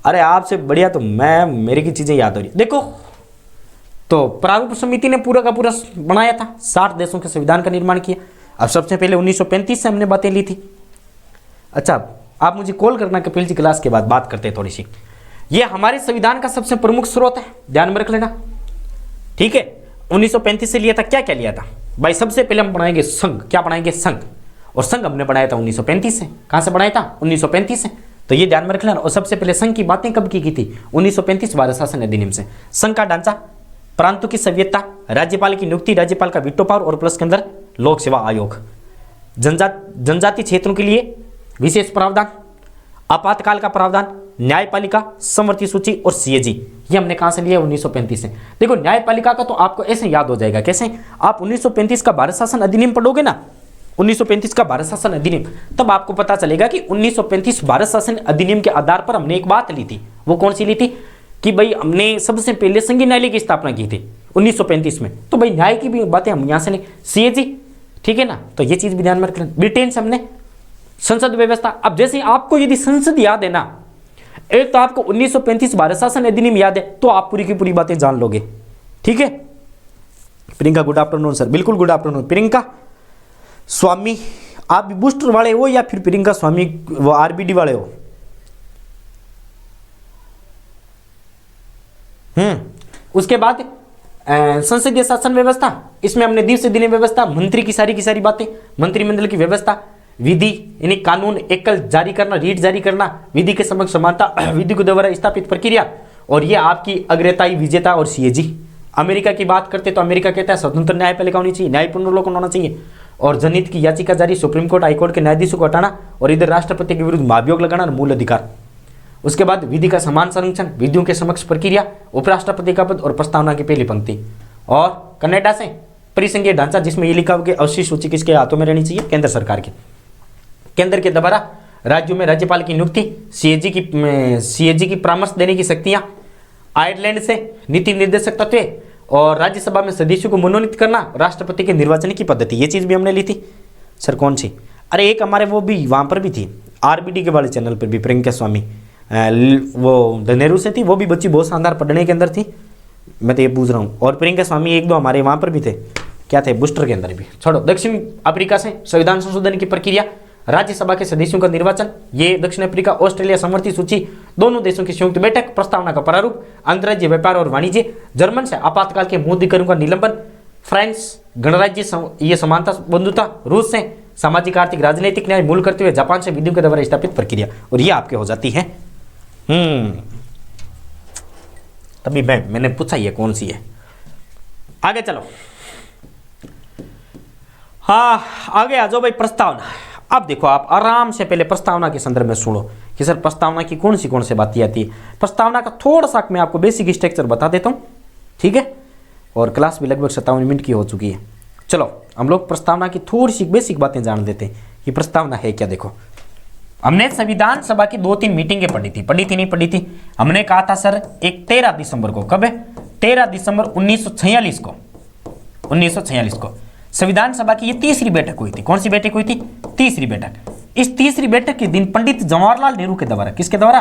अरे आपसे बढ़िया तो मेरी की चीजें याद हो रही। देखो तो प्रारूप समिति ने पूरा का पूरा बनाया था, 60 देशों के संविधान का निर्माण किया। अब सबसे पहले 1935 से हमने बातें ली थी। अच्छा, आप मुझे कॉल करना कपिल जी, क्लास के बाद बात करते हैं थोड़ी सी। ये हमारे संविधान का सबसे प्रमुख स्रोत है, ध्यान में रख लेना। ठीक है, 1935 से लिया था, क्या क्या लिया था भाई? सबसे पहले हम बनाएंगे संघ। क्या बनाएंगे? संघ। और संघ हमने बनाया था 1935 से। कहां से बनाया था? 1935 से। तो ये ध्यान में रख लेना। और सबसे पहले संघ की बातें कब की थी? 1935 भारत शासन अधिनियम से। संघ का ढांचा, प्रांतों की सभ्यता, राज्यपाल की नियुक्ति, राज्यपाल का वीटो पावर, और प्लस के अंदर लोक सेवा आयोग, जनजाति क्षेत्रों के लिए विशेष प्रावधान, आपातकाल का प्रावधान, न्यायपालिका, समवर्ती सूची और सीएजी। ये हमने कहां से लिया? 1935 से। देखो न्यायपालिका का तो आपको ऐसे याद हो जाएगा। कैसे? आप 1935 का भारत शासन अधिनियम पढ़ोगे ना, 1935 का भारत शासन अधिनियम, तब आपको पता चलेगा कि 1935 भारत शासन अधिनियम के आधार पर हमने एक बात ली थी। वो कौन सी ली थी? कि भाई हमने सबसे पहले संघीय न्यायालय की स्थापना की थी 1935 में। तो भाई न्याय की भी बातें हम यहां से लें, सीएजी। ठीक है ना, तो ये चीज भी ध्यान में रखना। ब्रिटेन से हमने संसद व्यवस्था। अब जैसे आपको यदि संसद याद है ना, एक तो आपको 1935 भारत शासन अधिनियम याद है, तो आप पूरी की पूरी बातें जान लोगे। ठीक है, प्रियंका गुड आफ्टरनून सर। बिल्कुल गुड आफ्टरनून प्रियंका स्वामी। आप भी बूस्टर वाले हो या फिर प्रियंका स्वामी वो आरबीडी वाले हो? उसके बाद संसदीय शासन व्यवस्था, इसमें हमने द्विसदनीय व्यवस्था, मंत्री की सारी बातें, मंत्रिमंडल की व्यवस्था, विधि यानी कानून एकल जारी करना, रीट जारी करना, विधि के समक्ष समानता, विधि के द्वारा स्थापित प्रक्रिया, और ये आपकी अग्रताई विजेता और सीएजी। अमेरिका की बात करते तो अमेरिका कहता है स्वतंत्र न्यायपालिका होनी चाहिए, न्यायपूर्ण अवलोकन होना चाहिए, और जनहित की याचिका जारी, सुप्रीम कोर्ट हाईकोर्ट के न्यायाधीशों को हटाना, और इधर राष्ट्रपति के विरुद्ध महाभियोग लगाना और मूल अधिकार। उसके बाद विधि का समान संरक्षण, विधियों के समक्ष प्रक्रिया, उपराष्ट्रपति का पद और प्रस्तावना की पहली पंक्ति। और कनाडा से परिसंघीय ढांचा जिसमें ये लिखा हुआ कि अवशिष्ट सूची किसके हाथों में रहनी चाहिए, केंद्र सरकार के। केंद्र के द्वारा राज्यों में राज्यपाल की नियुक्ति, सीएजी की परामर्श देने की शक्तियां, आयरलैंड से नीति निर्देशक तत्व और राज्यसभा में सदस्यों को मनोनीत करना, राष्ट्रपति के निर्वाचन की पद्धति, ये चीज भी हमने ली थी। सर कौन सी? अरे एक हमारे वो भी वहां पर भी थी, आरबीडी के वाले चैनल पर भी, प्रियंका स्वामी वो नेहरू से थी, वो भी बच्ची बहुत शानदार पढ़ने के अंदर थी। मैं तो ये पूछ रहा हूँ, और प्रियंका स्वामी एक दो हमारे वहां पर भी थे, क्या थे, बूस्टर के अंदर भी। छोड़ो, दक्षिण अफ्रीका से संविधान संशोधन की प्रक्रिया, राज्यसभा के सदस्यों का निर्वाचन, ये दक्षिण अफ्रीका ऑस्ट्रेलिया समवर्ती सूची, दोनों देशों की संयुक्त बैठक, प्रस्तावना का प्रारूप, अंतर्राज्यीय व्यापार और वाणिज्य, जर्मन से आपातकाल के मूल अधिकारियों का निलंबन, फ्रांस गणराज्य ये समानता बंधुता, रूस से सामाजिक आर्थिक राजनीतिक न्याय मूल करते हुए, जापान से विधियों के द्वारा स्थापित प्रक्रिया, और ये आपके हो जाती है। तभी मैंने पूछा ये कौन सी है। आगे चलो, हाँ आगे आ जाओ भाई, प्रस्तावना। अब देखो, आप आराम से पहले प्रस्तावना के संदर्भ में सुनो कि सर प्रस्तावना की कौन से बातें आती है। प्रस्तावना का थोड़ा सा मैं आपको बेसिक स्ट्रक्चर बता देता हूँ, ठीक है, और क्लास भी लगभग 57 मिनट की हो चुकी है। चलो हम लोग प्रस्तावना की थोड़ी सी बेसिक बातें जान लेते हैं कि प्रस्तावना है क्या। देखो, हमने संविधान सभा की 2-3 मीटिंगें पढ़ी थी नहीं पढ़ी थी। हमने कहा था सर एक 13 दिसंबर को, कब है, 13 दिसंबर 1946 को, 1946 को संविधान सभा की ये तीसरी बैठक हुई थी। कौन सी बैठक हुई थी? तीसरी बैठक। इस तीसरी बैठक के दिन पंडित जवाहरलाल नेहरू के द्वारा, किसके द्वारा?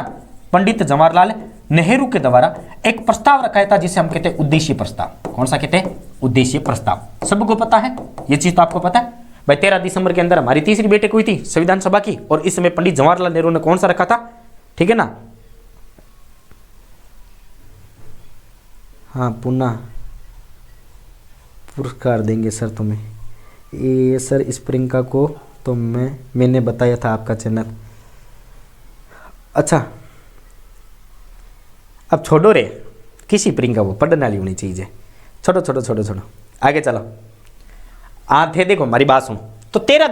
पंडित जवाहरलाल नेहरू के द्वारा एक प्रस्ताव रखा था जिसे हम कहते हैं उद्देश्य प्रस्ताव। कौन सा कहते हैं? उद्देश्य प्रस्ताव। सबको पता है ये चीज, तो आपको पता है भाई। 13 दिसंबर के अंदर हमारी तीसरी बैठक हुई थी संविधान सभा की, और इस समय पंडित जवाहरलाल नेहरू ने कौन सा रखा था, ठीक है ना। हाँ, पुनः पुरस्कार देंगे सर तुम्हें, ये सर इस प्रियंका को तो मैंने बताया था आपका चैनल। अच्छा अब छोड़ो रे, किसी प्रियंका वो पढ़ने वाली होनी चाहिए। छोड़ो, आगे चलो। थे देखो, हमारी बात सुनो। तो 13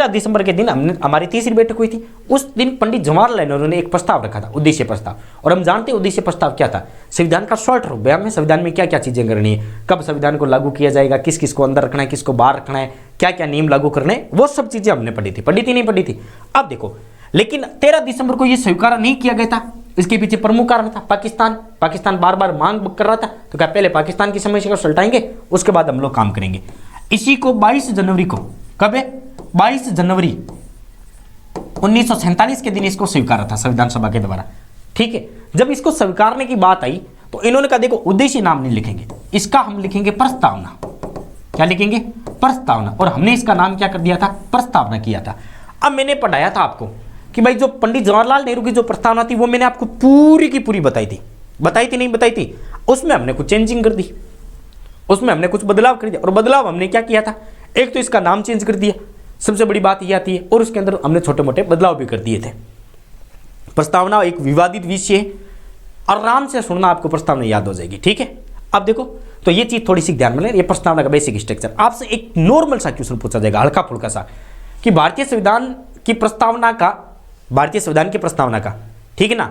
दिसंबर के दिन हमारी तीसरी बैठक हुई थी। उस दिन पंडित जवाहरलाल नेहरू ने एक प्रस्ताव रखा था, उद्देश्य प्रस्ताव। और हम जानते हैं उद्देश्य प्रस्ताव क्या था, संविधान का शॉर्ट रूप बयान में संविधान में क्या क्या चीजें करनी है, कब संविधान को लागू किया जाएगा, किस किस को अंदर रखना है, किसको बाहर रखना है, क्या क्या नियम लागू करने, वो सब चीजें हमने पढ़ी थी नहीं पढ़ी थी। अब देखो, लेकिन 13 दिसंबर को यह स्वीकार नहीं किया गया था। इसके पीछे प्रमुख कारण था पाकिस्तान बार बार मांग कर रहा था। तो क्या पहले पाकिस्तान की समस्या को सुलझाएंगे, उसके बाद हम लोग काम करेंगे। इसी को 22 जनवरी को, कब है, 22 जनवरी 1947 के दिन इसको स्वीकारा था संविधान सभा के द्वारा, ठीक है। जब इसको स्वीकारने की बात आई तो इन्होंने कहा देखो उद्देश्य नाम नहीं लिखेंगे, इसका हम लिखेंगे प्रस्तावना। क्या लिखेंगे? प्रस्तावना। और हमने इसका नाम क्या कर दिया था? प्रस्तावना किया था। अब मैंने पढ़ाया था आपको कि भाई जो पंडित जवाहरलाल नेहरू की जो प्रस्तावना थी वो मैंने आपको पूरी की पूरी बताई थी। उसमें हमने कुछ चेंजिंग कर दी, उसमें हमने कुछ बदलाव कर दिया। और बदलाव हमने क्या किया था, एक तो इसका नाम चेंज कर दिया, सबसे बड़ी बात यह आती है, और उसके अंदर हमने छोटे मोटे बदलाव भी कर दिए थे। प्रस्तावना एक विवादित विषय है, आराम से सुनना, आपको प्रस्तावना याद हो जाएगी, ठीक है। अब देखो, तो ये चीज थोड़ी सी ध्यान में लें, ये प्रस्तावना का बेसिक स्ट्रक्चर। आपसे एक नॉर्मल सा क्वेश्चन पूछा जाएगा, हल्का फुल्का सा, कि भारतीय संविधान की प्रस्तावना का, ठीक है ना,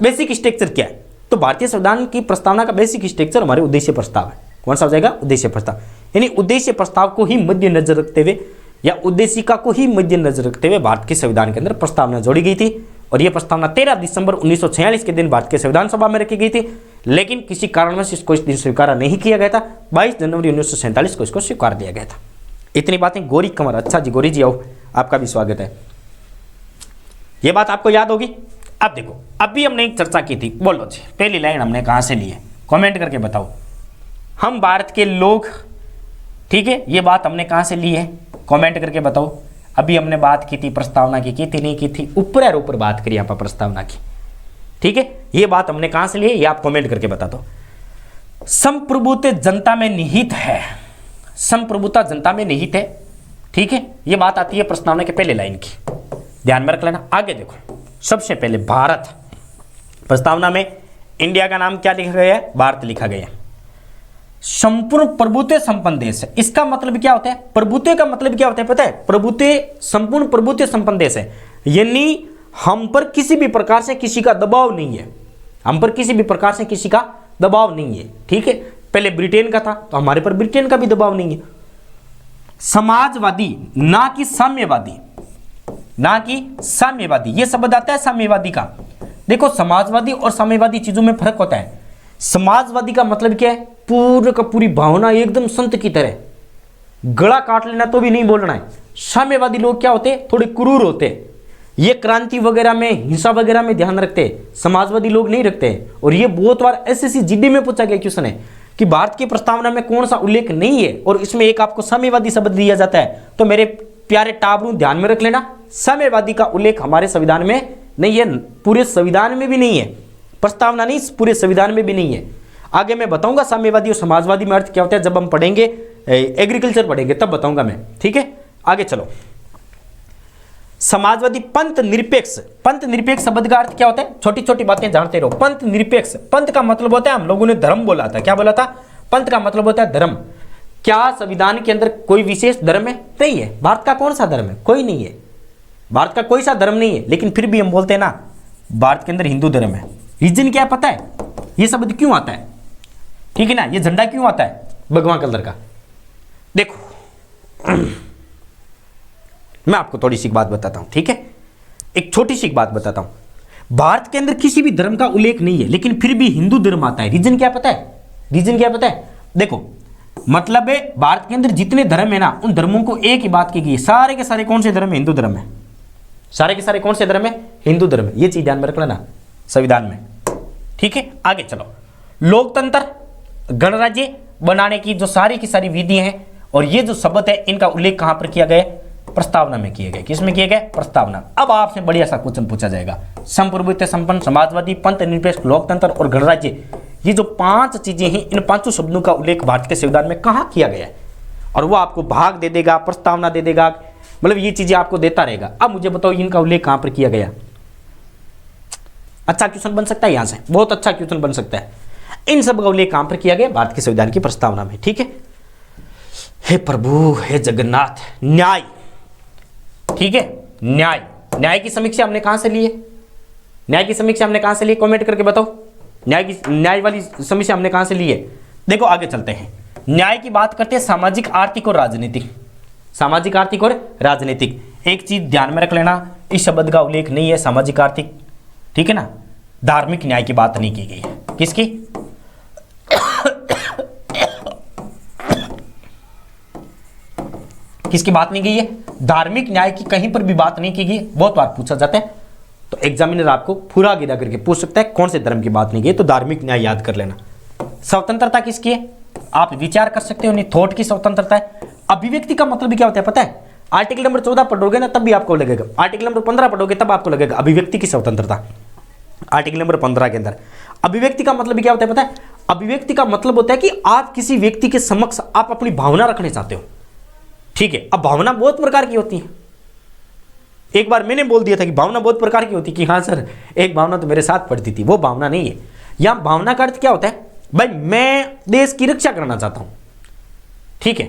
बेसिक स्ट्रक्चर क्या है। तो भारतीय संविधान की प्रस्तावना का बेसिक स्ट्रक्चर हमारे उद्देश्य प्रस्ताव है। कौन सा हो जाएगा? उद्देश्य प्रस्ताव। यानी उद्देश्य प्रस्ताव को ही मध्य नजर रखते हुए, या उद्देशिका को ही मध्य नजर रखते हुए भारत के संविधान के अंदर प्रस्तावना जोड़ी गई थी। और यह प्रस्तावना 13 दिसंबर 1946 के दिन भारत के संविधान सभा में रखी गई थी, लेकिन किसी कारणवश इसको इस दिन स्वीकार नहीं किया गया था। 22 जनवरी 1947 को इसको स्वीकार दिया गया था। इतनी बातें। गौरी कंवर, अच्छा जी गौरी जी आओ, आपका भी स्वागत है। ये बात आपको याद होगी। अब देखो, अभी हमने एक चर्चा की थी, बोलो जी पहली लाइन हमने कहां से ली है, कमेंट करके बताओ। हम भारत के लोग, ठीक है, ये बात हमने कहां से ली है, कमेंट करके बताओ। अभी हमने बात की थी प्रस्तावना की थी नहीं की थी, ऊपर बात करी यहाँ पर प्रस्तावना की, ठीक है। ये बात हमने कहां से ली है, ये आप कमेंट करके बता दो। संप्रभुता जनता में निहित है, संप्रभुता जनता में निहित है, ठीक है, ये बात आती है प्रस्तावना के पहले लाइन की, ध्यान में रख लेना। आगे देखो, सबसे पहले भारत, प्रस्तावना में इंडिया का नाम क्या लिखा गया है? भारत लिखा गया है। संपूर्ण प्रभुत्व संपन्न देश है, इसका मतलब क्या होता है? प्रभुत्व का मतलब क्या होता है पता है? प्रभुत्व, संपूर्ण प्रभुत्व संपन्न देश है, यानी हम पर किसी भी प्रकार से किसी का दबाव नहीं है, हम पर किसी भी प्रकार से किसी का दबाव नहीं है। ठीक है, पहले ब्रिटेन का था तो हमारे पर ब्रिटेन का भी दबाव नहीं है। समाजवादी, ना कि साम्यवादी, ना कि साम्यवादी, ये शब्द आता है साम्यवादी का। देखो, समाजवादी और साम्यवादी चीजों में फर्क होता है। समाजवादी का मतलब क्या है? पूरी का पूरी भावना एकदम संत की तरह, गला काट लेना तो भी नहीं बोलना है। साम्यवादी लोग क्या होते हैं? थोड़े क्रूर होते हैं, ये क्रांति वगैरह में, हिंसा वगैरह में ध्यान रखते हैं, समाजवादी लोग नहीं रखते हैं। और ये बहुत बार एसएससी जीडी में पूछा गया क्वेश्चन है कि भारत की प्रस्तावना में कौन सा उल्लेख नहीं है और इसमें एक आपको साम्यवादी शब्द दिया जाता है। तो मेरे प्यारे टाबरू ध्यान में रख लेना, साम्यवादी का उल्लेख हमारे संविधान में नहीं है, पूरे संविधान में भी नहीं है, प्रस्तावना नहीं, पूरे संविधान में भी नहीं है। आगे मैं बताऊंगा साम्यवादी और समाजवादी में अर्थ क्या होता है, जब हम पढ़ेंगे एग्रीकल्चर पढ़ेंगे तब बताऊंगा मैं। ठीक है, आगे चलो। समाजवादी, पंथ निरपेक्ष, पंथ निरपेक्ष शब्द का अर्थ क्या होता है? छोटी छोटी बातें जानते रहो। पंथ निरपेक्ष, पंथ का मतलब होता है, हम लोगों ने धर्म बोला था, क्या बोला था? पंथ का मतलब होता है धर्म। क्या संविधान के अंदर कोई विशेष धर्म है? नहीं है। भारत का कौन सा धर्म है? कोई नहीं है, भारत का कोई सा धर्म नहीं है, लेकिन फिर भी हम बोलते हैं ना भारत के अंदर हिंदू धर्म है। रीजन क्या है पता है? ये शब्द क्यों आता है? ठीक है ना, ये झंडा क्यों आता है भगवा कलर का? देखो मैं आपको थोड़ी सी बात बताता हूं, ठीक है, एक छोटी सी बात बताता हूं। भारत के अंदर किसी भी धर्म का उल्लेख नहीं है, लेकिन फिर भी हिंदू धर्म आता है। रीजन क्या पता है? रीजन क्या पता है? देखो, मतलब है भारत के अंदर जितने धर्म है ना, उन धर्मों को एक ही बात की गई है, सारे के सारे कौन से धर्म है? हिंदू धर्म है। सारे के सारे कौन से धर्म है? हिंदू धर्म है। ये चीज ध्यान में रख लेना संविधान में। ठीक है, आगे चलो। लोकतंत्र, गणराज्य बनाने की जो सारी की सारी विधि है और ये जो शब्द है, इनका उल्लेख कहां पर किया गया? प्रस्तावना में किए गए। किसमें किए गए? प्रस्तावना। अब आपसे बढ़िया सा क्वेश्चन पूछा जाएगा, संप्रभुत्व संपन्न, समाजवादी, पंथ निरपेक्ष, लोकतंत्र और गणराज्य, ये जो 5 चीजें हैं, इन 5 शब्दों का उल्लेख भारत के संविधान में कहां किया गया है? और वो आपको भाग दे देगा, प्रस्तावना दे देगा, मतलब ये चीजें आपको देता रहेगा। अब मुझे बताओ इनका उल्लेख कहां पर किया गया? अच्छा क्वेश्चन बन सकता है यहां से, बहुत अच्छा क्वेश्चन बन सकता है। इन सब का उल्लेख कहां पर किया गया? भारत के संविधान की प्रस्तावना में। ठीक है, हे प्रभु, हे जगन्नाथ। न्याय, ठीक है, न्याय, न्याय की समीक्षा हमने कहां से ली है? न्याय की समीक्षा हमने कहां से ली है? कमेंट करके बताओ, न्याय वाली समीक्षा हमने कहां से ली है? देखो आगे चलते हैं। न्याय की बात करते हैं सामाजिक, आर्थिक और राजनीतिक। सामाजिक, आर्थिक और राजनीतिक। एक चीज ध्यान में रख लेना, इस शब्द का उल्लेख नहीं है सामाजिक आर्थिक, ठीक है ना। धार्मिक न्याय की बात नहीं की गई है। किसकी? किसकी बात नहीं गई है? धार्मिक न्याय की कहीं पर भी बात नहीं की गई। बहुत बार पूछा जाता है, तो एग्जामिनर आपको पूरा गिरा करके पूछ सकता है कौन से धर्म की बात नहीं की है, तो धार्मिक न्याय याद कर लेना। स्वतंत्रता किसकी है? आप विचार कर सकते हो, नहीं, थॉट की स्वतंत्रता है। अभिव्यक्ति का मतलब क्या होता है पता है? आर्टिकल नंबर 14 पढ़ोगे ना तब भी आपको लगेगा, आर्टिकल नंबर 15 पढ़ोगे तब आपको लगेगा अभिव्यक्ति की स्वतंत्रता। आर्टिकल नंबर 15 के अंदर अभिव्यक्ति का मतलब क्या होता है पता है? अभिव्यक्ति का मतलब होता है कि आप किसी व्यक्ति के समक्ष आप अपनी भावना रखने चाहते हो। ठीक है, अब भावना बहुत प्रकार की होती है। एक बार मैंने बोल दिया था कि भावना बहुत प्रकार की होती है, कि हाँ सर एक भावना तो मेरे साथ पड़ती थी, वो भावना नहीं है। यहां भावना का अर्थ क्या होता है? भाई मैं देश की रक्षा करना चाहता हूं, ठीक है।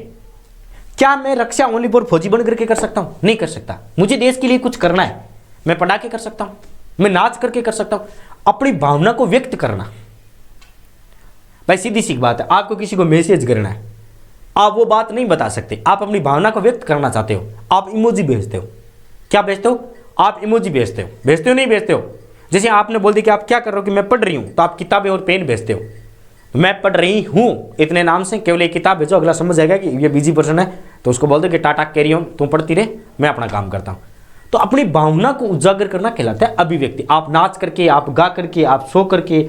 क्या मैं रक्षा ओनली फॉर फौजी बन करके कर सकता हूं? नहीं कर सकता। मुझे देश के लिए कुछ करना है, मैं पढ़ा के कर सकता हूं, मैं नाच करके कर सकता हूं। अपनी भावना को व्यक्त करना, भाई सीधी सी बात है। आपको किसी को मैसेज करना है, आप वो बात नहीं बता सकते, आप अपनी भावना को व्यक्त करना चाहते हो, आप इमोजी भेजते हो। क्या भेजते हो? आप इमोजी भेजते हो। भेजते हो नहीं भेजते हो? जैसे आपने बोल दिया कि आप क्या कर रहे हो, कि मैं पढ़ रही हूं, तो आप किताबें और पेन भेजते हो। मैं पढ़ रही हूं इतने नाम से केवल एक किताब भेजो, अगला समझ जाएगा कि ये बिजी पर्सन है, तो उसको बोल दो कि टाटा कैरी ऑन, तुम पढ़ती रहे, मैं अपना काम करता हूं। तो अपनी भावना को उजागर करना कहलाता है अभिव्यक्ति। आप नाच करके, आप गा करके, आप सो करके,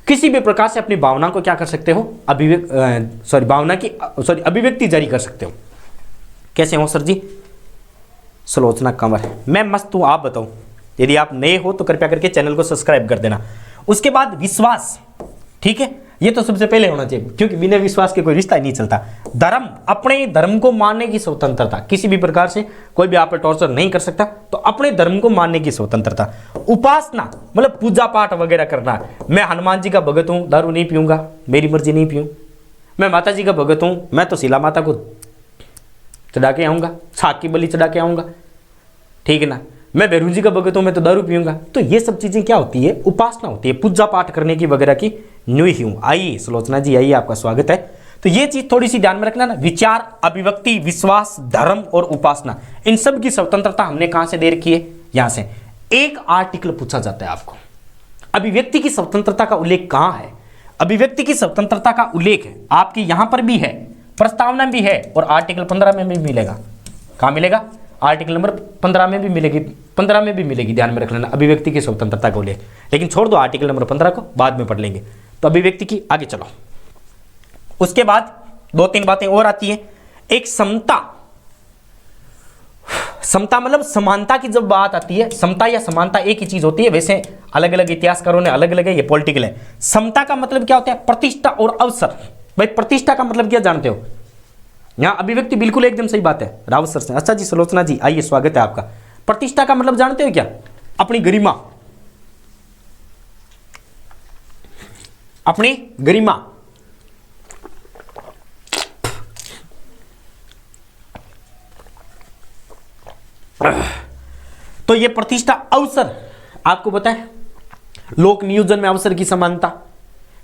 किसी भी प्रकार से अपनी भावना को क्या कर सकते हो? अभिव्यक्ति जारी कर सकते हो। कैसे हो सर जी? सुलोचना कंवर, मैं मस्त हूं, आप बताओ। यदि आप नए हो तो कृपया करके चैनल को सब्सक्राइब कर देना। उसके बाद विश्वास, ठीक है। ये तो सबसे पहले होना चाहिए, क्योंकि बिना विश्वास के कोई रिश्ता ही नहीं चलता। धर्म, अपने धर्म को मानने की स्वतंत्रता, किसी भी प्रकार से कोई भी आप पर टॉर्चर नहीं कर सकता, तो अपने धर्म को मानने की स्वतंत्रता। उपासना मतलब पूजा पाठ वगैरह करना, मैं हनुमान जी का भगत हूँ, दारू नहीं पीऊंगा, मेरी मर्जी नहीं पीऊँ। मैं माता जी का भगत हूँ, मैं तो शिला माता को चढ़ा के आऊँगा, छाक की बलि चढ़ा के आऊँगा, ठीक है ना। मैं भैरू जी का भगत हूँ, मैं तो दारू पीऊंगा। तो ये सब चीज़ें क्या होती है, उपासना होती है, पूजा पाठ करने की वगैरह की न्यू ही हूँ। आइए सुलोचना जी, आइए, आपका स्वागत है। तो ये चीज़ थोड़ी सी ध्यान में रखना ना, विचार, अभिव्यक्ति, विश्वास, धर्म और उपासना, इन सब की स्वतंत्रता हमने कहाँ से दे रखी है, यहाँ से। एक आर्टिकल पूछा जाता है आपको, अभिव्यक्ति की स्वतंत्रता का उल्लेख कहाँ है। अभिव्यक्ति की स्वतंत्रता का उल्लेख है आपके यहाँ पर भी है, प्रस्तावना भी है, और आर्टिकल 15 में भी मिलेगा। कहाँ मिलेगा, आर्टिकल नंबर 15 में भी मिलेगी, 15 में भी मिलेगी, ध्यान में रख लेना, अभिव्यक्ति की स्वतंत्रता को उल्लेख। लेकिन छोड़ दो आर्टिकल नंबर 15 को, बाद में पढ़ लेंगे। तो अभिव्यक्ति की आगे चलो। उसके बाद 2-3 बातें और आती है। एक समता, समता मतलब समानता की जब बात आती है, समता या समानता एक ही चीज होती है, वैसे अलग अलग इतिहासकारों ने अलग अलग है, ये पॉलिटिकल है। समता का मतलब क्या होता है, प्रतिष्ठा और अवसर। भाई प्रतिष्ठा का मतलब क्या जानते हो, यहाँ अभिव्यक्ति बिल्कुल एकदम सही बात है रावत सर से। अच्छा जी सुलोचना जी, आइए, स्वागत है आपका। प्रतिष्ठा का मतलब जानते हो क्या, अपनी गरिमा, अपनी गरिमा। तो ये प्रतिष्ठा, अवसर, आपको पता है लोक नियोजन में अवसर की समानता,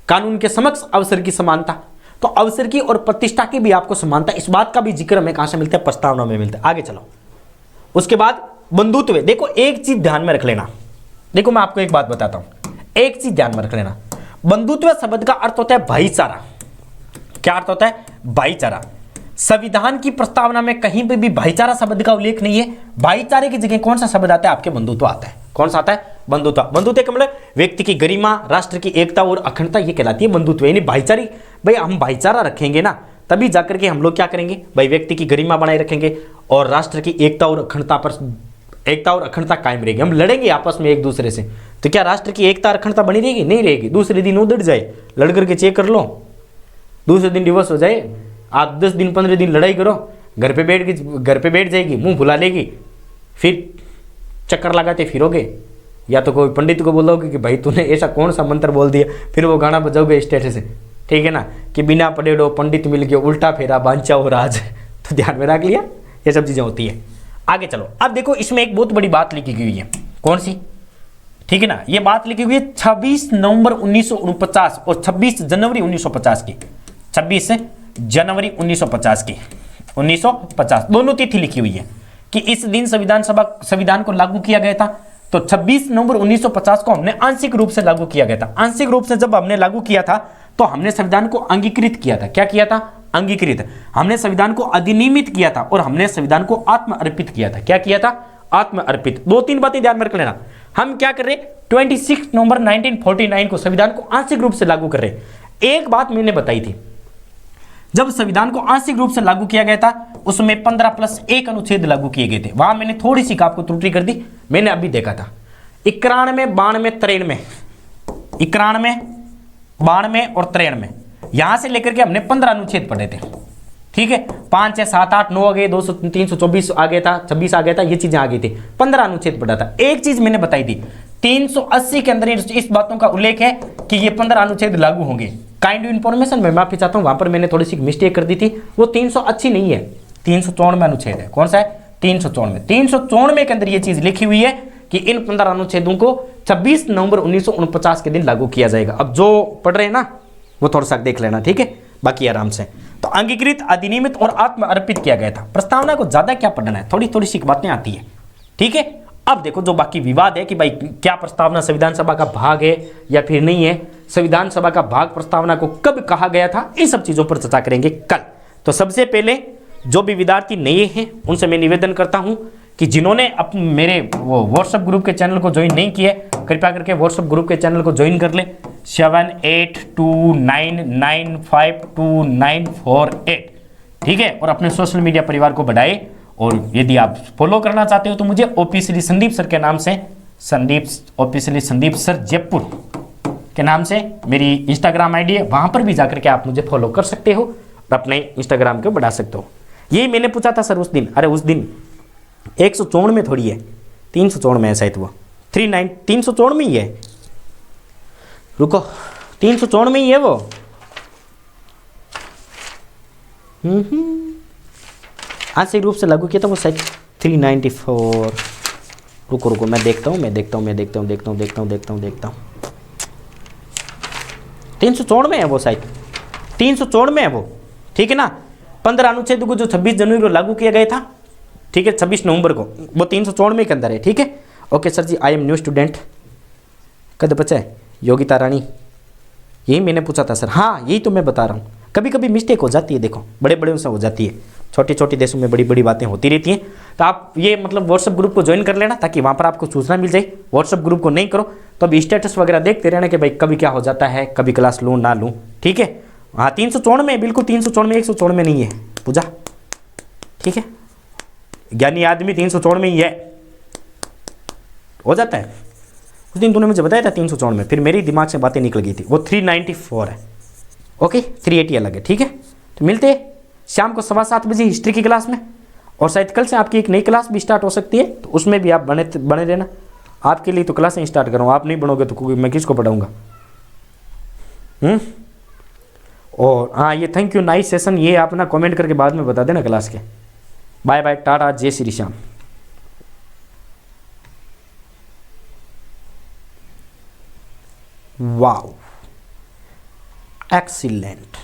कानून के समक्ष अवसर की समानता, तो अवसर की और प्रतिष्ठा की भी आपको समानता, इस बात का भी जिक्र हमें कहां से मिलता है, प्रस्तावना में मिलता है। आगे चलो। उसके बाद बंधुत्व। देखो एक चीज ध्यान में रख लेना, देखो मैं आपको एक बात बताता हूं, एक चीज ध्यान में रख लेना, बंधुत्व शब्द का अर्थ होता है भाईचारा। क्या अर्थ होता है, भाईचारा। संविधान की प्रस्तावना में कहीं पे भी भाईचारा शब्द का उल्लेख नहीं है। भाईचारे की जगह कौन सा शब्द आता है, आपके बंधुत्व आता है। कौन सा आता है, बंधुत्व। बंधुत्व का मतलब व्यक्ति की गरिमा, राष्ट्र की एकता और अखंडता, ये कहलाती है बंधुत्व। यानी भाईचारी, भाई हम भाईचारा रखेंगे ना, तभी जाकर के हम लोग क्या करेंगे, भाई व्यक्ति की गरिमा बनाए रखेंगे और राष्ट्र की एकता और अखंडता पर, एकता और अखंडता कायम रहेगी। हम लड़ेंगे आपस में एक दूसरे से, तो क्या राष्ट्र की एकता और अखंडता बनी रहेगी, नहीं रहेगी। दूसरे दिन उधड़ जाए, लड़ करके चेक कर लो, दूसरे दिन डिवोर्स हो जाए, आप 10 दिन 15 दिन लड़ाई करो, घर पे बैठ जाएगी, मुंह भुला लेगी, फिर चक्कर लगाते फिरोगे, या तो कोई पंडित को बोलोगे कि भाई तूने ऐसा कौन सा मंत्र बोल दिया, फिर वो गाना बजाओगे स्टेज से, ठीक है ना, कि बिना पढ़ेड़ो पंडित मिल गया, उल्टा फेरा बांचा हो राज। तो ध्यान में रख लिया, ये सब चीजें होती है। आगे चलो। अब देखो इसमें एक बहुत बड़ी बात लिखी हुई है, कौन सी, ठीक है ना, ये बात लिखी हुई है 26 नवंबर 1949 और 26 जनवरी 1950 की, 26 जनवरी 1950 की, 1950 दोनों तिथि लिखी हुई है कि इस दिन संविधान को लागू किया गया था। तो 26 नवंबर 1950 को हमने आंशिक रूप से लागू किया गया था। आंशिक रूप से जब हमने लागू किया था तो हमने संविधान को अंगीकृत किया था। क्या किया था, अंगीकृत। हमने संविधान को अधिनियमित किया था और हमने संविधान को आत्म अर्पित किया था। क्या किया था, आत्म अर्पित। 2-3 बातें ध्यान में रख लेना। हम क्या कर रहे, 26 नवंबर 1949 को संविधान को आंशिक रूप से लागू कर रहे। एक बात मैंने बताई थी, जब संविधान को आंशिक रूप से लागू किया गया था उसमें 15+1 अनुच्छेद लागू किए गए थे। वहां मैंने थोड़ी सी आपको त्रुटि कर दी, मैंने अभी देखा था 91, 92, 93, 92 और 93, यहां से लेकर के हमने 15 अनुच्छेद पढ़े थे, ठीक है। 5, 6, 7, 8, 9 आ गए, 200, 324 आ गया था, 26 आ गया था, ये चीजें आ गई थी, 15 अनुच्छेद पढ़ा था। एक चीज मैंने बताई थी, 380 के अंदर इस बातों का उल्लेख है कि ये 15 अनुच्छेद लागू होंगे। काइंड इन्फॉर्मेशन मैं माफी चाहता हूं, वहां पर मैंने थोड़ी सी मिस्टेक कर दी थी। वो 380 नहीं है, 394 अनुच्छेद है। कौन सा है, 394। 394 के अंदर ये चीज लिखी हुई है कि इन 15 अनुच्छेदों को 26 नवंबर 1949 के दिन लागू किया जाएगा। अब जो पढ़ रहे हैं ना वो थोड़ा सा देख लेना, ठीक है, बाकी आराम से। तो अंगीकृत, अधिनियमित और आत्म अर्पित किया गया था। प्रस्तावना को ज्यादा क्या पढ़ना है, थोड़ी थोड़ी सी बातें आती है, ठीक है। अब देखो जो बाकी विवाद है कि भाई क्या प्रस्तावना संविधान सभा का भाग है या फिर नहीं है, संविधान सभा का भाग प्रस्तावना को कब कहा गया था, इन सब चीजों पर चर्चा करेंगे कल। तो सबसे पहले जो भी विद्यार्थी नए हैं उनसे मैं निवेदन करता हूं कि जिन्होंने मेरे वो व्हाट्सएप ग्रुप के चैनल को ज्वाइन नहीं किया, कृपया करके व्हाट्सएप ग्रुप के चैनल को ज्वाइन कर ले, 7829952948, ठीक है। और अपने सोशल मीडिया परिवार को बढ़ाए। और यदि आप फॉलो करना चाहते हो तो मुझे ऑफिशियली संदीप सर के नाम से, संदीप ऑफिशियली संदीप सर जयपुर, के नाम से मेरी इंस्टाग्राम आईडी है, वहाँ पर भी जाकर के आप मुझे फॉलो कर सकते हो और अपने इंस्टाग्राम को बढ़ा सकते हो। यही मैंने पूछा था सर उस दिन, अरे उस दिन 154 में थोड़ी है, 354 में है शायद वो, 354 में ही है, रुको 354 में ही है वो। आंशिक रूप से लागू किया था वो शायद 394। रुको रुको मैं देखता हूँ 354 में है वो, शायद 354 में है वो, ठीक है ना। 15 अनुच्छेद को जो 26 जनवरी को लागू किया गया था, ठीक है 26 नवंबर को, वो 394 के अंदर है, ठीक है। Okay sir ji, I am new student, कद बचा है योगिता रानी, यही मैंने पूछा था सर। हाँ यही तो मैं बता रहा हूँ, कभी कभी मिस्टेक हो जाती है, देखो बड़े बड़े से हो जाती है, छोटे छोटे देशों में बड़ी बड़ी बातें होती रहती हैं। तो आप ये मतलब व्हाट्सअप ग्रुप को ज्वाइन कर लेना, ताकि वहाँ पर आपको सूचना मिल जाए। व्हाट्सअप ग्रुप को नहीं करो तो अभी स्टेटस वगैरह देखते रहना कि भाई कभी क्या हो जाता है, कभी क्लास लूँ ना लूँ, ठीक है। हाँ 354 में, बिल्कुल 354 में, 154 में नहीं है पूजा, ठीक है। ज्ञानी आदमी 354 में ही है, हो जाता है। उस दिन तूने मुझे बताया था 354 में, फिर मेरी दिमाग से बातें निकल गई थी, वो 394 है। ओके 380 अलग है, ठीक है। तो मिलते हैं शाम को 7:15 बजे हिस्ट्री की क्लास में, और शायद कल से आपकी एक नई क्लास भी स्टार्ट हो सकती है, तो उसमें भी आप बने रहना। आपके लिए तो क्लासें स्टार्ट करूँ, आप नहीं बनोगे तो मैं किसको पढ़ाऊँगा। और हाँ ये थैंक यू नाइस सेशन, ये आप ना कमेंट करके बाद में बता देना क्लास के। बाय बाय, टाटा, जय श्री श्याम। Wow excellent.